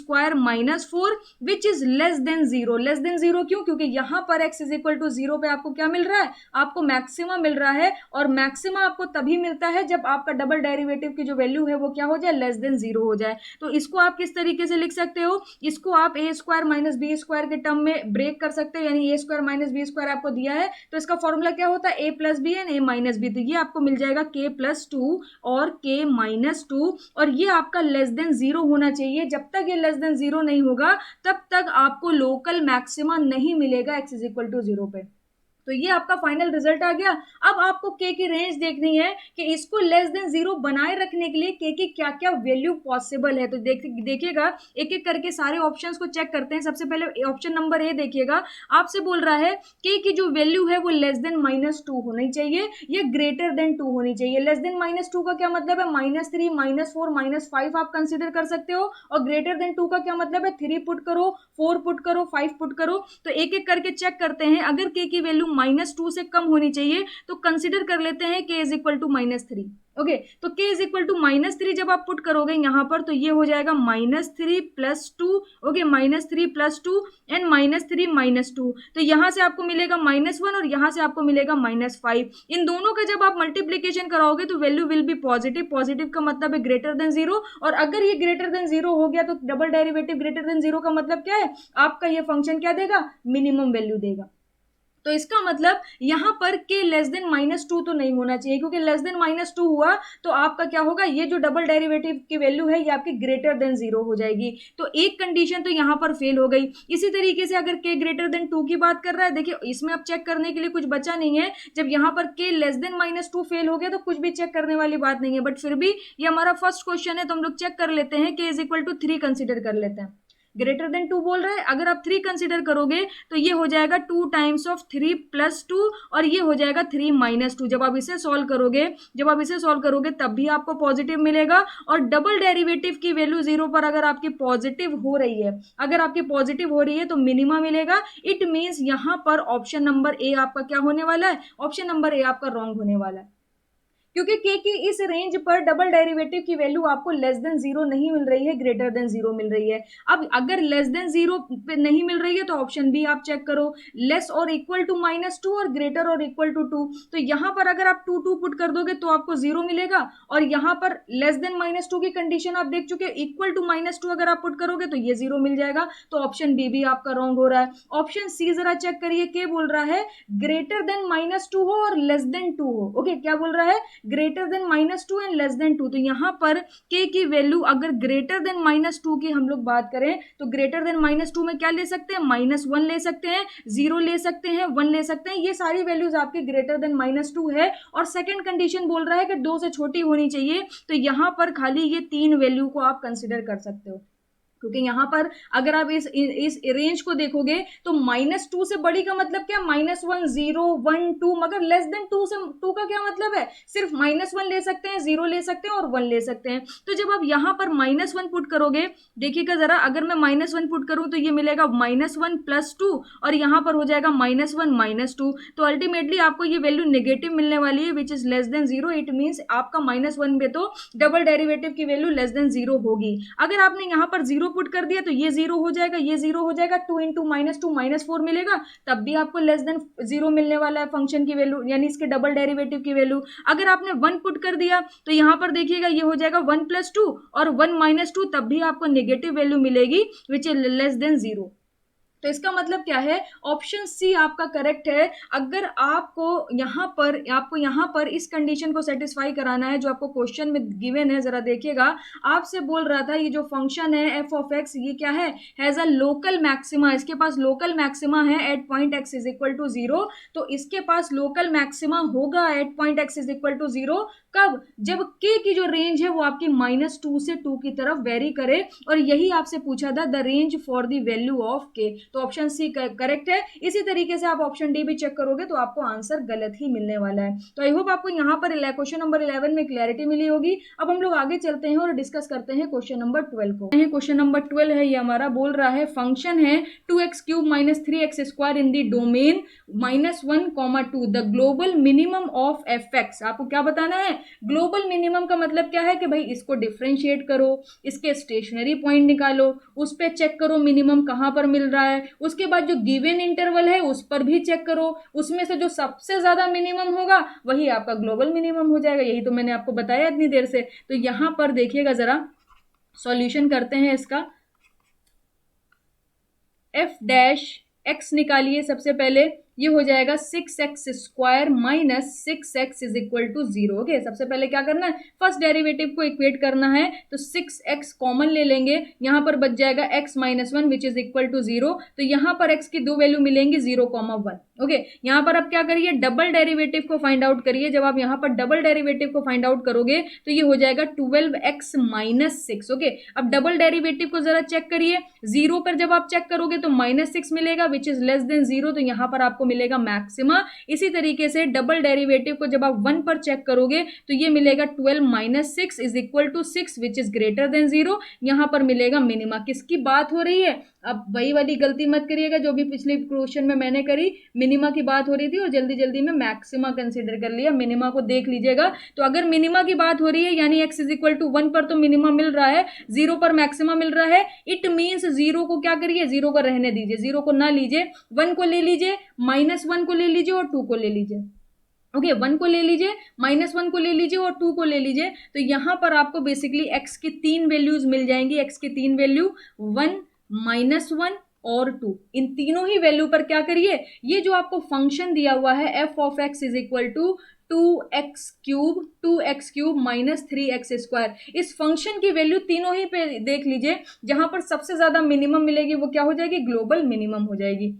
4 which is less than 0। Less than 0 क्यों, क्योंकि यहां पर x = 0 पे आपको क्या मिल रहा है, आपको मैक्सिमा मिल रहा है, और मैक्सिमा आपको तभी मिलता है जब आपका डबल डेरिवेटिव की जो वैल्यू है वो क्या हो जाए, लेस देन 0 हो जाए। तो इसको आप किस तरीके से लिख सकते हो, इसको आप a² - b² के टर्म में ब्रेक कर सकते हो, यानी a square minus b square आपको दिया है, तो इसका फॉर्मूला क्या होता है, a plus b and a minus b. तो ये आपको मिल जाएगा के प्लस टू और के माइनस टू, और ये आपका लेस देन जीरो होना चाहिए। जब तक ये लेस देन जीरो नहीं होगा तब तक आपको लोकल मैक्सिमा नहीं मिलेगा x is equal to zero पे। तो ये आपका फाइनल रिजल्ट आ गया। अब आपको के की रेंज देखनी है कि इसको लेस देन जीरो बनाए रखने के लिए के की क्या क्या वैल्यू पॉसिबल है। तो देखिएगा एक एक करके सारे ऑप्शंस को चेक करते हैं। सबसे पहले ऑप्शन नंबर ए देखिएगा, आपसे बोल रहा है के की जो वैल्यू है वो लेस देन माइनस टू होनी चाहिए या ग्रेटर देन टू होनी चाहिए। लेस देन माइनस टू का क्या मतलब है, minus three minus four minus five आप कंसिडर कर सकते हो, और ग्रेटर देन टू का क्या मतलब है, थ्री पुट करो, फोर पुट करो, फाइव पुट करो। तो एक एक करके चेक करते हैं। अगर के की वैल्यू माइनस टू से कम होनी चाहिए तो कंसिडर कर लेते हैं k is equal to minus three. Okay, तो k is equal to minus three जब आप पुट करोगे यहां पर तो ये हो जाएगा minus three plus two. Okay, minus three plus two and minus three minus two, तो यहां से आपको मिलेगा माइनस वन और यहां से आपको मिलेगा माइनस फाइव। इन दोनों का जब आप मल्टीप्लीकेशन कराओगे तो value will be positive. Positive का मतलब है ग्रेटर देन जीरो, और अगर ये ग्रेटर देन जीरो हो गया तो double derivative greater than zero का मतलब क्या है, आपका ये फंक्शन क्या देगा, मिनिमम वैल्यू देगा। तो इसका मतलब यहां पर के लेस देन माइनस टू तो नहीं होना चाहिए, क्योंकि लेस देन माइनस टू हुआ तो आपका क्या होगा, ये जो डबल डेरिवेटिव की वैल्यू है ये आपकी ग्रेटर देन जीरो हो जाएगी। तो एक कंडीशन तो यहां पर फेल हो गई। इसी तरीके से अगर के ग्रेटर देन टू की बात कर रहा है, देखिए इसमें अब चेक करने के लिए कुछ बचा नहीं है। जब यहां पर के less than minus to fail हो गया तो कुछ भी चेक करने वाली बात नहीं है, बट फिर भी ये हमारा फर्स्ट क्वेश्चन है तो हम लोग चेक कर लेते हैं। K is equal to three consider कर लेते हैं, ग्रेटर देन टू बोल रहा है। अगर आप थ्री कंसिडर करोगे तो ये हो जाएगा two times of three plus two, और ये हो जाएगा थ्री माइनस टू। जब आप इसे सॉल्व करोगे तब भी आपको पॉजिटिव मिलेगा। और डबल डेरिवेटिव की वैल्यू जीरो पर अगर आपकी पॉजिटिव हो रही है तो मिनिमा मिलेगा। इट मीन्स यहां पर ऑप्शन नंबर ए आपका क्या होने वाला है, ऑप्शन नंबर ए आपका रॉन्ग होने वाला है, क्योंकि के की इस रेंज पर डबल डेरिवेटिव की वैल्यू आपको लेस देन जीरो नहीं मिल रही है, ग्रेटर देन जीरो मिल रही है। अब अगर लेस देन जीरो पे नहीं मिल रही है तो ऑप्शन बी आप चेक करो, लेस और इक्वल टू माइनस टू और ग्रेटर और इक्वल टू टू। तो यहां पर अगर आप टू टू पुट कर दोगे तो आपको जीरो मिलेगा, और यहां पर लेस देन माइनस टू की कंडीशन आप देख चुके, इक्वल टू माइनस टू अगर आप पुट करोगे तो ये जीरो मिल जाएगा। तो ऑप्शन बी भी आपका रॉन्ग हो रहा है। ऑप्शन सी जरा चेक करिए, क्या बोल रहा है, ग्रेटर देन माइनस टू हो और लेस देन टू हो। ओके, क्या बोल रहा है, greater than minus two and less than two. तो यहां पर के की वैल्यू अगर ग्रेटर देन माइनस टू की हम लोग बात करें तो ग्रेटर देन माइनस टू में क्या ले सकते हैं, माइनस वन ले सकते हैं, जीरो ले सकते हैं, वन ले सकते हैं। ये सारी वैल्यूज आपके ग्रेटर देन माइनस टू है। और सेकंड कंडीशन बोल रहा है कि दो से छोटी होनी चाहिए, तो यहां पर खाली ये तीन वैल्यू को आप कंसिडर कर सकते हो, क्योंकि यहां पर अगर आप इस रेंज को देखोगे तो माइनस टू से बड़ी का मतलब क्या, minus one, zero, one, two. मगर लेस देन टू से टू का क्या मतलब है, सिर्फ माइनस वन ले सकते हैं, जीरो ले सकते हैं और वन ले सकते हैं। तो जब आप यहां पर माइनस वन पुट करोगे, देखिएगा जरा, अगर मैं माइनस वन पुट करूं तो ये मिलेगा माइनस वन प्लस टू, और यहां पर हो जाएगा माइनस वन माइनस टू। तो अल्टीमेटली आपको ये वैल्यू नेगेटिव मिलने वाली है, which is less than zero. It means आपका माइनस वन में तो डबल डेरिवेटिव की वैल्यू लेस देन जीरो होगी। अगर आपने यहां पर जीरो पुट कर दिया तो ये जीरो हो जाएगा, ये जीरो हो जाएगा, टू इंटू माइनस फोर मिलेगा, तब भी आपको लेस देन जीरो मिलने वाला है फंक्शन की वैल्यू, यानी इसके डबल डेरिवेटिव की वैल्यू। अगर आपने वन पुट कर दिया तो यहां पर देखिएगा ये हो जाएगा वन प्लस टू और वन माइनस टू, तब भी आपको नेगेटिव वैल्यू मिलेगी which is less than zero. तो इसका मतलब क्या है, ऑप्शन सी आपका करेक्ट है। अगर आपको यहां पर इस कंडीशन को सेटिस्फाई कराना है जो आपको क्वेश्चन में गिवन है, जरा देखिएगा, आपसे बोल रहा था ये जो फंक्शन है एफ ऑफ एक्स, ये क्या है, हैज अ लोकल मैक्सिमा। इसके पास लोकल मैक्सिमा है at point x is equal to zero. तो इसके पास लोकल मैक्सिमा होगा at point x is equal to zero कब, जब के की जो रेंज है वो आपकी माइनस टू से टू की तरफ वेरी करे, और यही आपसे पूछा था, the range for the value of के। तो ऑप्शन सी करेक्ट है। इसी तरीके से आप ऑप्शन डी भी चेक करोगे तो आपको आंसर गलत ही मिलने वाला है। तो आई होप आपको यहाँ पर क्वेश्चन नंबर 11 में क्लैरिटी मिली होगी। अब हम लोग आगे चलते हैं और डिस्कस करते हैं क्वेश्चन नंबर 12 को। क्वेश्चन नंबर 12 है, ये हमारा बोल रहा है फंक्शन है 2x³ minus 3x² in the domain -1, 2 the global minimum of f(x). आपको क्या बताना है, ग्लोबल मिनिमम का मतलब क्या है कि भाई इसको डिफ्रेंशिएट करो, इसके स्टेशनरी पॉइंट निकालो, उस पर चेक करो मिनिमम कहां पर मिल रहा है, उसके बाद जो गिवन इंटरवल है उस पर भी चेक करो, उसमें से जो सबसे ज्यादा मिनिमम होगा वही आपका ग्लोबल मिनिमम हो जाएगा। यही तो मैंने आपको बताया इतनी देर से। तो यहां पर देखिएगा जरा, सॉल्यूशन करते हैं इसका। f डैश x निकालिए सबसे पहले, ये हो जाएगा 6x² minus 6x is equal to 0। Okay, सबसे पहले क्या करना है, फर्स्ट डेरिवेटिव को इक्वेट करना है, तो 6x कॉमन ले लेंगे, यहां पर बच जाएगा x minus 1 which is equal to 0। तो यहां पर x की दो वैल्यू मिलेंगी 0,1। ओके, यहां पर अब क्या करिए, डबल डेरिवेटिव को फाइंड आउट करिए। जब आप यहां पर डबल डेरिवेटिव को फाइंड आउट करोगे तो ये हो जाएगा 12x माइनस 6। ओके, अब डबल डेरिवेटिव को जरा चेक करिए, 0 पर जब आप चेक करोगे तो -6 मिलेगा विच इज लेस देन 0, तो यहां पर आपको मिलेगा मैक्सिमा। इसी तरीके से डबल डेरिवेटिव को जब आप 1 पर चेक करोगे तो ये मिलेगा 12 minus 6 is equal to 6 which is greater than 0, यहां पर मिलेगा मिनिमा। किसकी बात हो रही है, अब वही वाली गलती मत करिएगा जो भी पिछले क्वेश्चन में मैंने करी, मिनिमा की बात हो रही थी और जल्दी जल्दी में मैक्सिमा कंसीडर कर लिया, मिनिमा को देख लीजिएगा। तो अगर मिनिमा की बात हो रही है यानी x इज इक्वल टू 1 पर तो मिनिमा मिल रहा है, 0 पर मैक्सिमा मिल रहा है, इट मीन्स 0 को क्या करिए, 0 को रहने दीजिए, 0 को ना लीजिए, 1 को ले लीजिए, -1 को ले लीजिए और 2 को ले लीजिए। ओके, 1 को ले लीजिए, -1 को ले लीजिए और 2 को ले लीजिए। तो यहां पर आपको बेसिकली x की 3 वैल्यूज मिल जाएंगी, x की 3 वैल्यू 1, -1 और 2, इन तीनों ही वैल्यू पर क्या करिए, ये जो आपको फंक्शन दिया हुआ है f of x is equal to 2x³ minus 3x², इस फंक्शन की वैल्यू तीनों ही पे देख लीजिए, जहां पर सबसे ज्यादा मिनिमम मिलेगी वो क्या हो जाएगी, ग्लोबल मिनिमम हो जाएगी।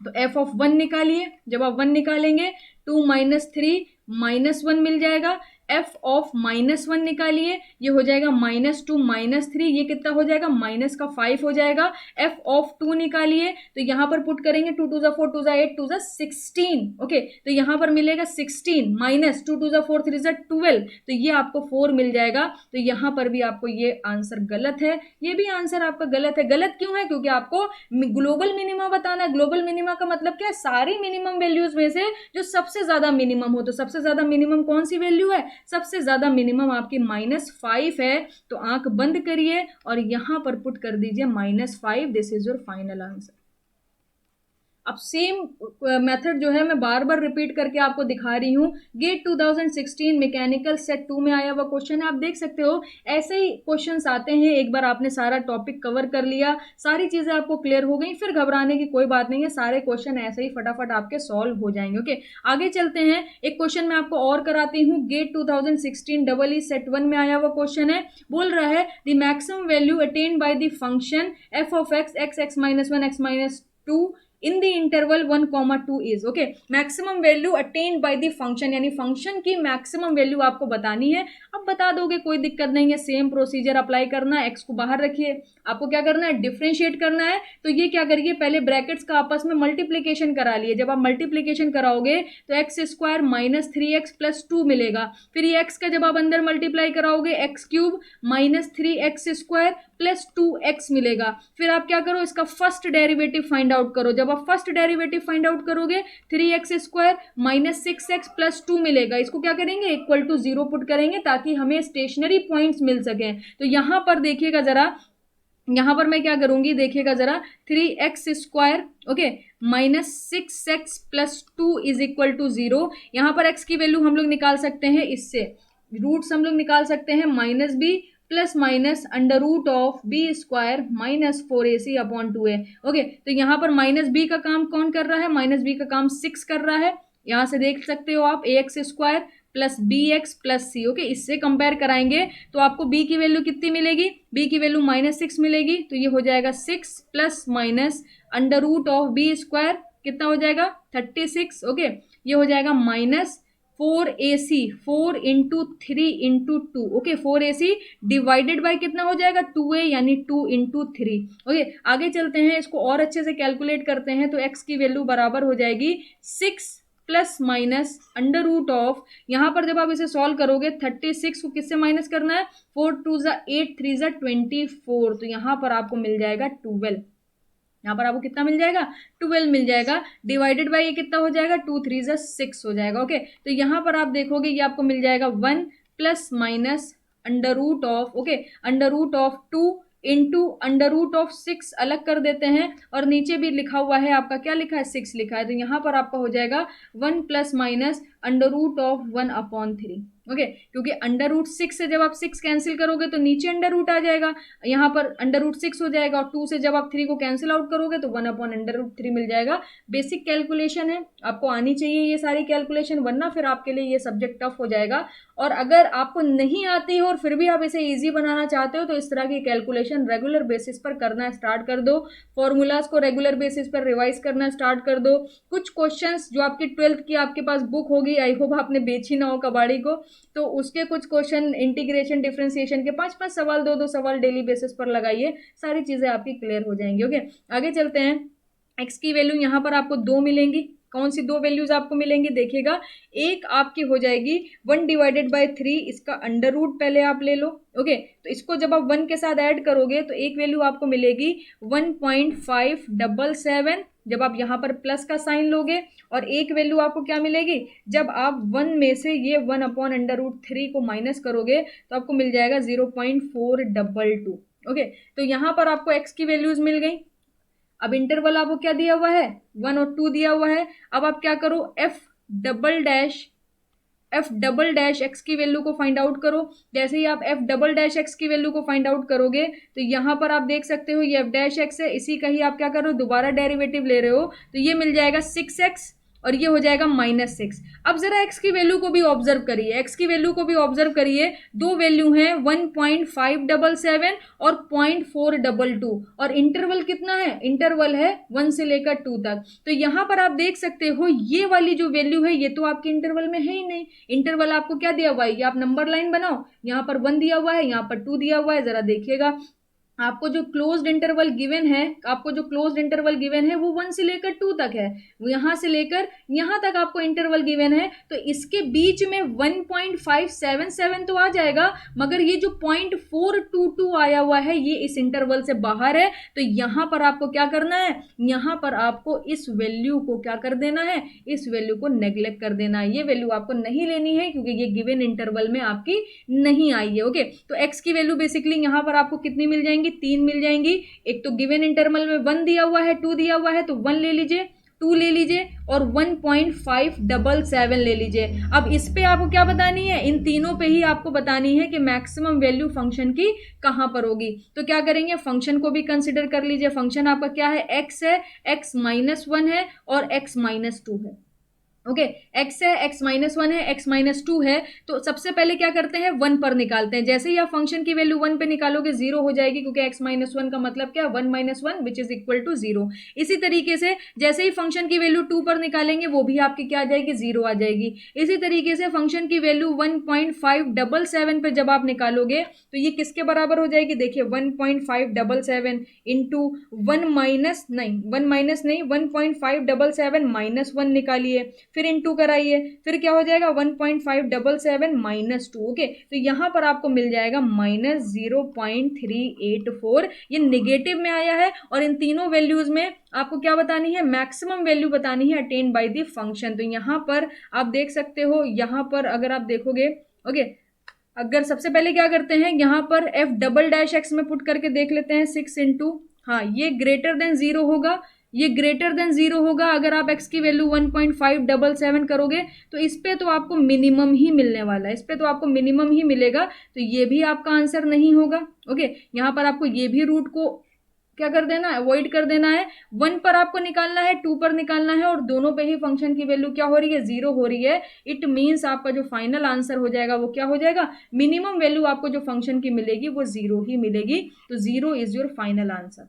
तो f ऑफ 1 निकालिए, जब आप 1 निकालेंगे 2 माइनस 3 -1 मिल जाएगा। f ऑफ -1 निकालिए, ये हो जाएगा -2 -3, ये कितना हो जाएगा, माइनस का 5 हो जाएगा। f ऑफ 2 निकालिए, तो यहां पर पुट करेंगे 2 2 4 2 8 2 16। ओके, तो यहां पर मिलेगा 16 माइनस 2 2 4 3 12, तो ये आपको 4 मिल जाएगा। तो यहां पर भी आपको ये आंसर गलत है, ये भी आंसर आपका गलत है। गलत क्यों है, क्योंकि आपको ग्लोबल मिनिमा बताना है। ग्लोबल मिनिमा का मतलब क्या है, सारी मिनिमम वैल्यूज में से जो सबसे ज्यादा मिनिमम हो, तो सबसे ज्यादा मिनिमम कौन सी वैल्यू है, सबसे ज्यादा मिनिमम आपकी -5 है। तो आंख बंद करिए और यहां पर पुट कर दीजिए -5, this is your final answer. अब सेम मेथड जो है मैं बार बार रिपीट करके आपको दिखा रही हूँ, गेट 2016 मैकेनिकल सेट 2 में आया हुआ क्वेश्चन है, आप देख सकते हो ऐसे ही क्वेश्चंस आते हैं। एक बार आपने सारा टॉपिक कवर कर लिया, सारी चीजें आपको क्लियर हो गई, फिर घबराने की कोई बात नहीं है, सारे क्वेश्चन ऐसे ही फटाफट आपके सॉल्व हो जाएंगे। ओके, आगे चलते हैं, एक क्वेश्चन मैं आपको और कराती हूँ। गेट 2016 EE सेट 1 में आया हुआ क्वेश्चन है, बोल रहा है the maximum value attend by the function f of x x -1 x -2 in the interval 1,2 is. Okay, maximum value attend by the function, यानी फंक्शन की मैक्सिमम वैल्यू आपको बतानी है। अब बता दोगे, कोई दिक्कत नहीं है, सेम प्रोसीजर अप्लाई करना है। x को बाहर रखिए, आपको क्या करना है, डिफ्रेंशिएट करना है। तो ये क्या करिए, पहले ब्रैकेट्स का आपस में मल्टीप्लीकेशन करा लिए। जब आप मल्टीप्लीकेशन कराओगे तो x² माइनस 3x प्लस 2 मिलेगा। फिर ये x का जब आप अंदर मल्टीप्लाई कराओगे x³ minus 3x² plus 2x मिलेगा। फिर आप क्या करो, इसका फर्स्ट डेरिवेटिव फाइंड आउट करो। जब आप फर्स्ट डेरिवेटिव फाइंड आउट करोगे 3x² माइनस 6x प्लस 2 मिलेगा। इसको क्या करेंगे, इक्वल टू 0 पुट करेंगे ताकि हमें स्टेशनरी पॉइंट्स मिल सके। तो यहां पर देखिएगा जरा, यहां पर मैं क्या करूंगी, देखिएगा जरा, 3x² okay minus 6x plus 2 is equal to 0। यहां पर x की वैल्यू हम लोग निकाल सकते हैं, इससे रूट्स हम लोग निकाल सकते हैं, -b plus minus under root of b² minus 4ac upon 2a। Okay, तो यहाँ पर -b का काम कौन कर रहा है, -b का काम 6 कर रहा है। यहाँ से देख सकते हो आप ax² plus bx plus c। Okay, इससे कंपेयर कराएंगे तो आपको b की वैल्यू कितनी मिलेगी, b की वैल्यू -6 मिलेगी। तो ये हो जाएगा 6 plus minus under root of b² कितना हो जाएगा, 36। ओके, ये हो जाएगा minus 4ac, 4 into 3 into 2। Okay, 4ac divided by कितना हो जाएगा, 2a, यानी 2 इंटू 3। ओके, आगे चलते हैं, इसको और अच्छे से कैलकुलेट करते हैं। तो x की वैल्यू बराबर हो जाएगी 6 plus minus under root of, यहाँ पर जब आप इसे सॉल्व करोगे 36 को किससे माइनस करना है, 4 2 8 3 24। तो यहाँ पर आपको मिल जाएगा 12, यहाँ पर आपको कितना मिल जाएगा, 12 मिल जाएगा। डिवाइडेड बाय ये कितना हो जाएगा, 2 3 6 हो जाएगा। ओके, तो यहाँ पर आप देखोगे ये आपको मिल जाएगा 1 plus minus under root of, okay, under root of 2 into under root of 6 अलग कर देते हैं, और नीचे भी लिखा हुआ है आपका, क्या लिखा है, 6 लिखा है। तो यहाँ पर आपका हो जाएगा 1 plus minus under root of 1 upon 3। Okay क्योंकि अंडर रूट 6 से जब आप 6 कैंसिल करोगे तो नीचे अंडर रूट आ जाएगा, यहाँ पर अंडर रूट 6 हो जाएगा, और 2 से जब आप 3 को कैंसिल आउट करोगे तो 1/√3 मिल जाएगा। बेसिक कैलकुलेशन है, आपको आनी चाहिए ये सारी कैलकुलेशन, वरना फिर आपके लिए ये सब्जेक्ट टफ हो जाएगा। और अगर आपको नहीं आती है और फिर भी आप इसे ईजी बनाना चाहते हो तो इस तरह की कैलकुलेशन रेगुलर बेसिस पर करना स्टार्ट कर दो, फॉर्मूलाज को रेगुलर बेसिस पर रिवाइज करना स्टार्ट कर दो। कुछ क्वेश्चंस जो आपकी 12th की आपके पास बुक होगी, आई होप आपने बेची ना हो कबाड़ी को, तो उसके कुछ क्वेश्चन इंटीग्रेशन डिफरेंशिएशन के 5-5 सवाल, 2-2 सवाल डेली बेसिस पर लगाइए, सारी चीजें आपकी क्लियर हो जाएंगी। ओके आगे चलते हैं। एक्स की वैल्यू यहाँ पर आपको 2 मिलेंगी। कौन सी 2 वैल्यूज आपको मिलेंगी देखिएगा, एक आपकी हो जाएगी 1/3, इसका अंडर रूट पहले आप ले लो। ओके तो इसको जब आप 1 के साथ ऐड करोगे तो एक वैल्यू आपको मिलेगी 1.577, जब आप यहाँ पर प्लस का साइन लोगे, और एक वैल्यू आपको क्या मिलेगी जब आप 1 में से ये 1/√3 को माइनस करोगे तो आपको मिल जाएगा 0.422। ओके तो यहाँ पर आपको एक्स की वैल्यूज मिल गई। अब इंटरवल आपको क्या दिया हुआ है, 1 और 2 दिया हुआ है। अब आप क्या करो, एफ डबल डैश एक्स की वैल्यू को फाइंड आउट करो। जैसे ही आप एफ डबल डैश एक्स की वैल्यू को फाइंड आउट करोगे तो यहाँ पर आप देख सकते हो ये एफ डैश एक्स है, इसी का ही आप क्या करो दोबारा डेरिवेटिव ले रहे हो, तो ये मिल जाएगा 6x और ये हो जाएगा -6। अब जरा x की वैल्यू को भी ऑब्जर्व करिए, x की वैल्यू को भी ऑब्जर्व करिए, दो वैल्यू हैं 1.577 और 0.422, और इंटरवल कितना है, इंटरवल है 1 से लेकर 2 तक। तो यहाँ पर आप देख सकते हो ये वाली जो वैल्यू है ये तो आपके इंटरवल में है ही नहीं। इंटरवल आपको क्या दिया हुआ है, ये आप नंबर लाइन बनाओ, यहाँ पर 1 दिया हुआ है, यहाँ पर 2 दिया हुआ है। जरा देखिएगा आपको जो क्लोज्ड इंटरवल गिवन है, वो 1 से लेकर 2 तक है, यहां से लेकर यहां तक आपको इंटरवल गिवन है, तो इसके बीच में 1.577 तो आ जाएगा, मगर ये जो 0.422 आया हुआ है ये इस इंटरवल से बाहर है। तो यहां पर आपको क्या करना है, यहां पर आपको इस वैल्यू को क्या कर देना है, इस वैल्यू को नेग्लेक्ट कर देना है। ये वैल्यू आपको नहीं लेनी है क्योंकि ये गिवन इंटरवल में आपकी नहीं आई है। ओके तो एक्स की वैल्यू बेसिकली यहां पर आपको कितनी मिल जाएंगी, 3 मिल जाएंगी। एक तो गिवन इंटरवल में 1 दिया हुआ है, 2 दिया हुआ है, तो 1 ले लीजिए, 2 ले लीजिए और 1.577 ले लीजिए। अब इस पे आपको क्या बतानी है, इन तीनों पे ही आपको बतानी है कि मैक्सिमम वैल्यू फंक्शन की कहां पर होगी। तो क्या करेंगे, फंक्शन को भी कंसिडर कर लीजिए। फंक्शन आपका क्या है, x है, x -1 है और x -2 है। ओके x है, x -1 है, x -2 है। तो सबसे पहले क्या करते हैं, 1 पर निकालते हैं। जैसे ही आप फंक्शन की वैल्यू 1 पे निकालोगे 0 हो जाएगी, क्योंकि x -1 का मतलब क्या है, 1 - 1 विच इज इक्वल टू 0। इसी तरीके से जैसे ही फंक्शन की वैल्यू 2 पर निकालेंगे वो भी आपकी क्या आ जाएगी, 0 आ जाएगी। इसी तरीके से फंक्शन की वैल्यू 1.577 पे जब आप निकालोगे तो ये किसके बराबर हो जाएगी, देखिए 1.577 इंटू 1.577 -1 निकालिए, फिर इनटू कराइए, फिर क्या हो जाएगा 1.577 -2। ओके तो यहां पर आपको मिल जाएगा -0.384। ये निगेटिव में आया है और इन तीनों वैल्यूज में आपको क्या बतानी है, मैक्सिमम वैल्यू बतानी है अटेन्ड बाय द फंक्शन। तो यहां पर आप देख सकते हो, यहां पर अगर आप देखोगे, ओके अगर सबसे पहले क्या करते हैं, यहां पर एफ डबल डैश एक्स में पुट करके देख लेते हैं, 6 इंटू, हाँ ये ग्रेटर देन 0 होगा, ये ग्रेटर देन 0 होगा। अगर आप x की वैल्यू 1.577 करोगे तो इस पे तो आपको मिनिमम ही मिलने वाला है, इस पे तो आपको मिनिमम ही मिलेगा, तो ये भी आपका आंसर नहीं होगा। ओके यहाँ पर आपको ये भी रूट को क्या कर देना है, अवॉइड कर देना है। 1 पर आपको निकालना है, 2 पर निकालना है, और दोनों पे ही फंक्शन की वैल्यू क्या हो रही है, 0 हो रही है। इट मीन्स आपका जो फाइनल आंसर हो जाएगा वो क्या हो जाएगा, मिनिमम वैल्यू आपको जो फंक्शन की मिलेगी वो 0 ही मिलेगी। तो 0 is your final answer.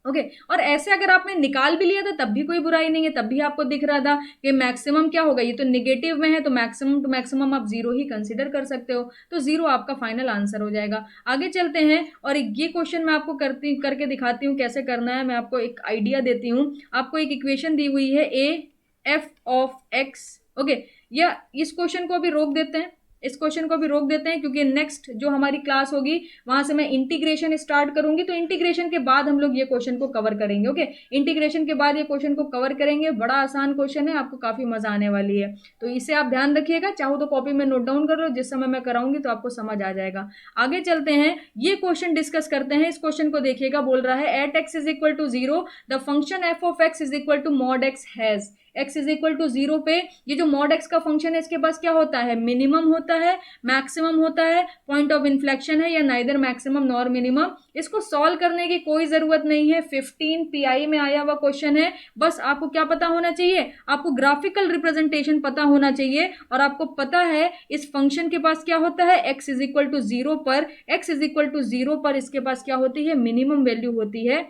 Okay और ऐसे अगर आपने निकाल भी लिया था तब भी कोई बुराई नहीं है, तब भी आपको दिख रहा था कि मैक्सिमम क्या होगा, ये तो निगेटिव में है तो मैक्सिमम टू मैक्सिमम आप 0 ही कंसीडर कर सकते हो, तो 0 आपका फाइनल आंसर हो जाएगा। आगे चलते हैं और ये क्वेश्चन मैं आपको करके दिखाती हूँ कैसे करना है। मैं आपको एक आइडिया देती हूँ, आपको एक इक्वेशन दी हुई है AF ऑफ x। ओके या इस क्वेश्चन को अभी रोक देते हैं, इस क्वेश्चन को भी रोक देते हैं, क्योंकि नेक्स्ट जो हमारी क्लास होगी वहां से मैं इंटीग्रेशन स्टार्ट करूंगी, तो इंटीग्रेशन के बाद हम लोग ये क्वेश्चन को कवर करेंगे। ओके इंटीग्रेशन के बाद ये क्वेश्चन को कवर करेंगे, बड़ा आसान क्वेश्चन है, आपको काफी मजा आने वाली है, तो इसे आप ध्यान रखिएगा। चाहो तो कॉपी में नोट डाउन कर लो, जिस समय मैं कराऊंगी तो आपको समझ आ जाएगा। आगे चलते हैं, ये क्वेश्चन डिस्कस करते हैं। इस क्वेश्चन को देखिएगा, बोल रहा है at x is equal to 0 the function f of x is equal to mod x has x is equal to 0 पे ये जो मॉड x का फंक्शन है इसके पास क्या होता है, मिनिमम होता है, मैक्सिमम होता है, पॉइंट ऑफ इन्फ्लेक्शन है या नाइदर मैक्सिमम नॉर मिनिमम। इसको सॉल्व करने की कोई जरूरत नहीं है, 15 PI में आया हुआ क्वेश्चन है। बस आपको क्या पता होना चाहिए, आपको ग्राफिकल रिप्रेजेंटेशन पता होना चाहिए और आपको पता है इस फंक्शन के पास क्या होता है, x इज इक्वल टू 0 पर, x इज इक्वल टू 0 पर इसके पास क्या होती है, मिनिमम वैल्यू होती है,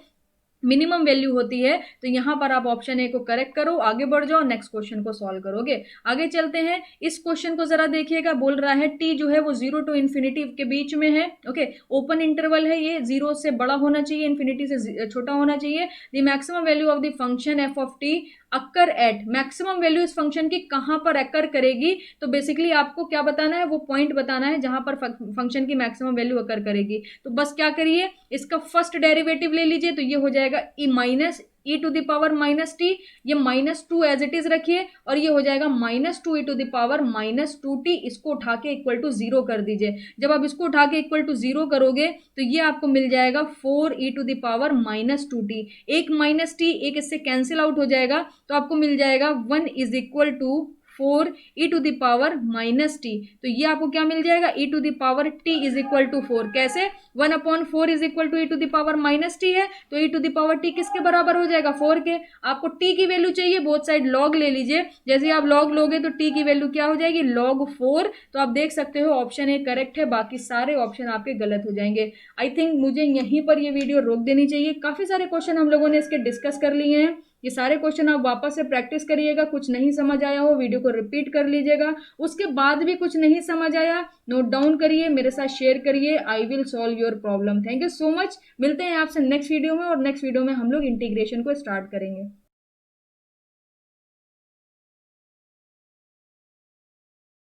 मिनिमम वैल्यू होती है। तो यहां पर आप ऑप्शन ए को करेक्ट करो, आगे बढ़ जाओ, नेक्स्ट क्वेश्चन को सॉल्व करोगे। आगे चलते हैं, इस क्वेश्चन को जरा देखिएगा, बोल रहा है टी जो है वो 0 टू इन्फिनिटी के बीच में है। ओके, ओपन इंटरवल है, ये 0 से बड़ा होना चाहिए, इन्फिनिटी से छोटा होना चाहिए। The maximum value of the function f of T occur eight, maximum value इस फंक्शन की कहां पर अक्कर करेगी, तो बेसिकली आपको क्या बताना है, वो पॉइंट बताना है जहां पर फंक्शन की मैक्सिमम वैल्यू अक्कर करेगी। तो बस क्या करिए, इसका फर्स्ट डेरिवेटिव ले लीजिए, तो ये हो जाएगा e minus e to the power minus t, ये -2 एज इट इज रखिए और ये हो जाएगा -2 ई टू द पावर -2t, इसको उठा के इक्वल टू 0 कर दीजिए। जब आप इसको उठा के इक्वल टू 0 करोगे तो ये आपको मिल जाएगा 4 e to the power -2t, एक माइनस टी एक इससे कैंसिल आउट हो जाएगा, तो आपको मिल जाएगा 1 is equal to 4 e to the power -t। तो ये आपको क्या मिल जाएगा, e to the power t is equal to 4। कैसे, 1/4 is equal to e to the power -t है, तो e to the power t किसके बराबर हो जाएगा, 4 के। आपको t की वैल्यू चाहिए, बोथ साइड log ले लीजिए, जैसे आप log लोगे तो t की वैल्यू क्या हो जाएगी, log 4। तो आप देख सकते हो ऑप्शन ए करेक्ट है, बाकी सारे ऑप्शन आपके गलत हो जाएंगे। आई थिंक मुझे यहीं पर ये वीडियो रोक देनी चाहिए, काफी सारे क्वेश्चन हम लोगों ने इसके डिस्कस कर लिए हैं। ये सारे क्वेश्चन आप वापस से प्रैक्टिस करिएगा, कुछ नहीं समझ आया हो वीडियो को रिपीट कर लीजिएगा, उसके बाद भी कुछ नहीं समझ आया नोट डाउन करिए, मेरे साथ शेयर करिए, I will solve your problem. Thank you so much, मिलते हैं आपसे नेक्स्ट वीडियो में, और नेक्स्ट वीडियो में हम लोग इंटीग्रेशन को स्टार्ट करेंगे।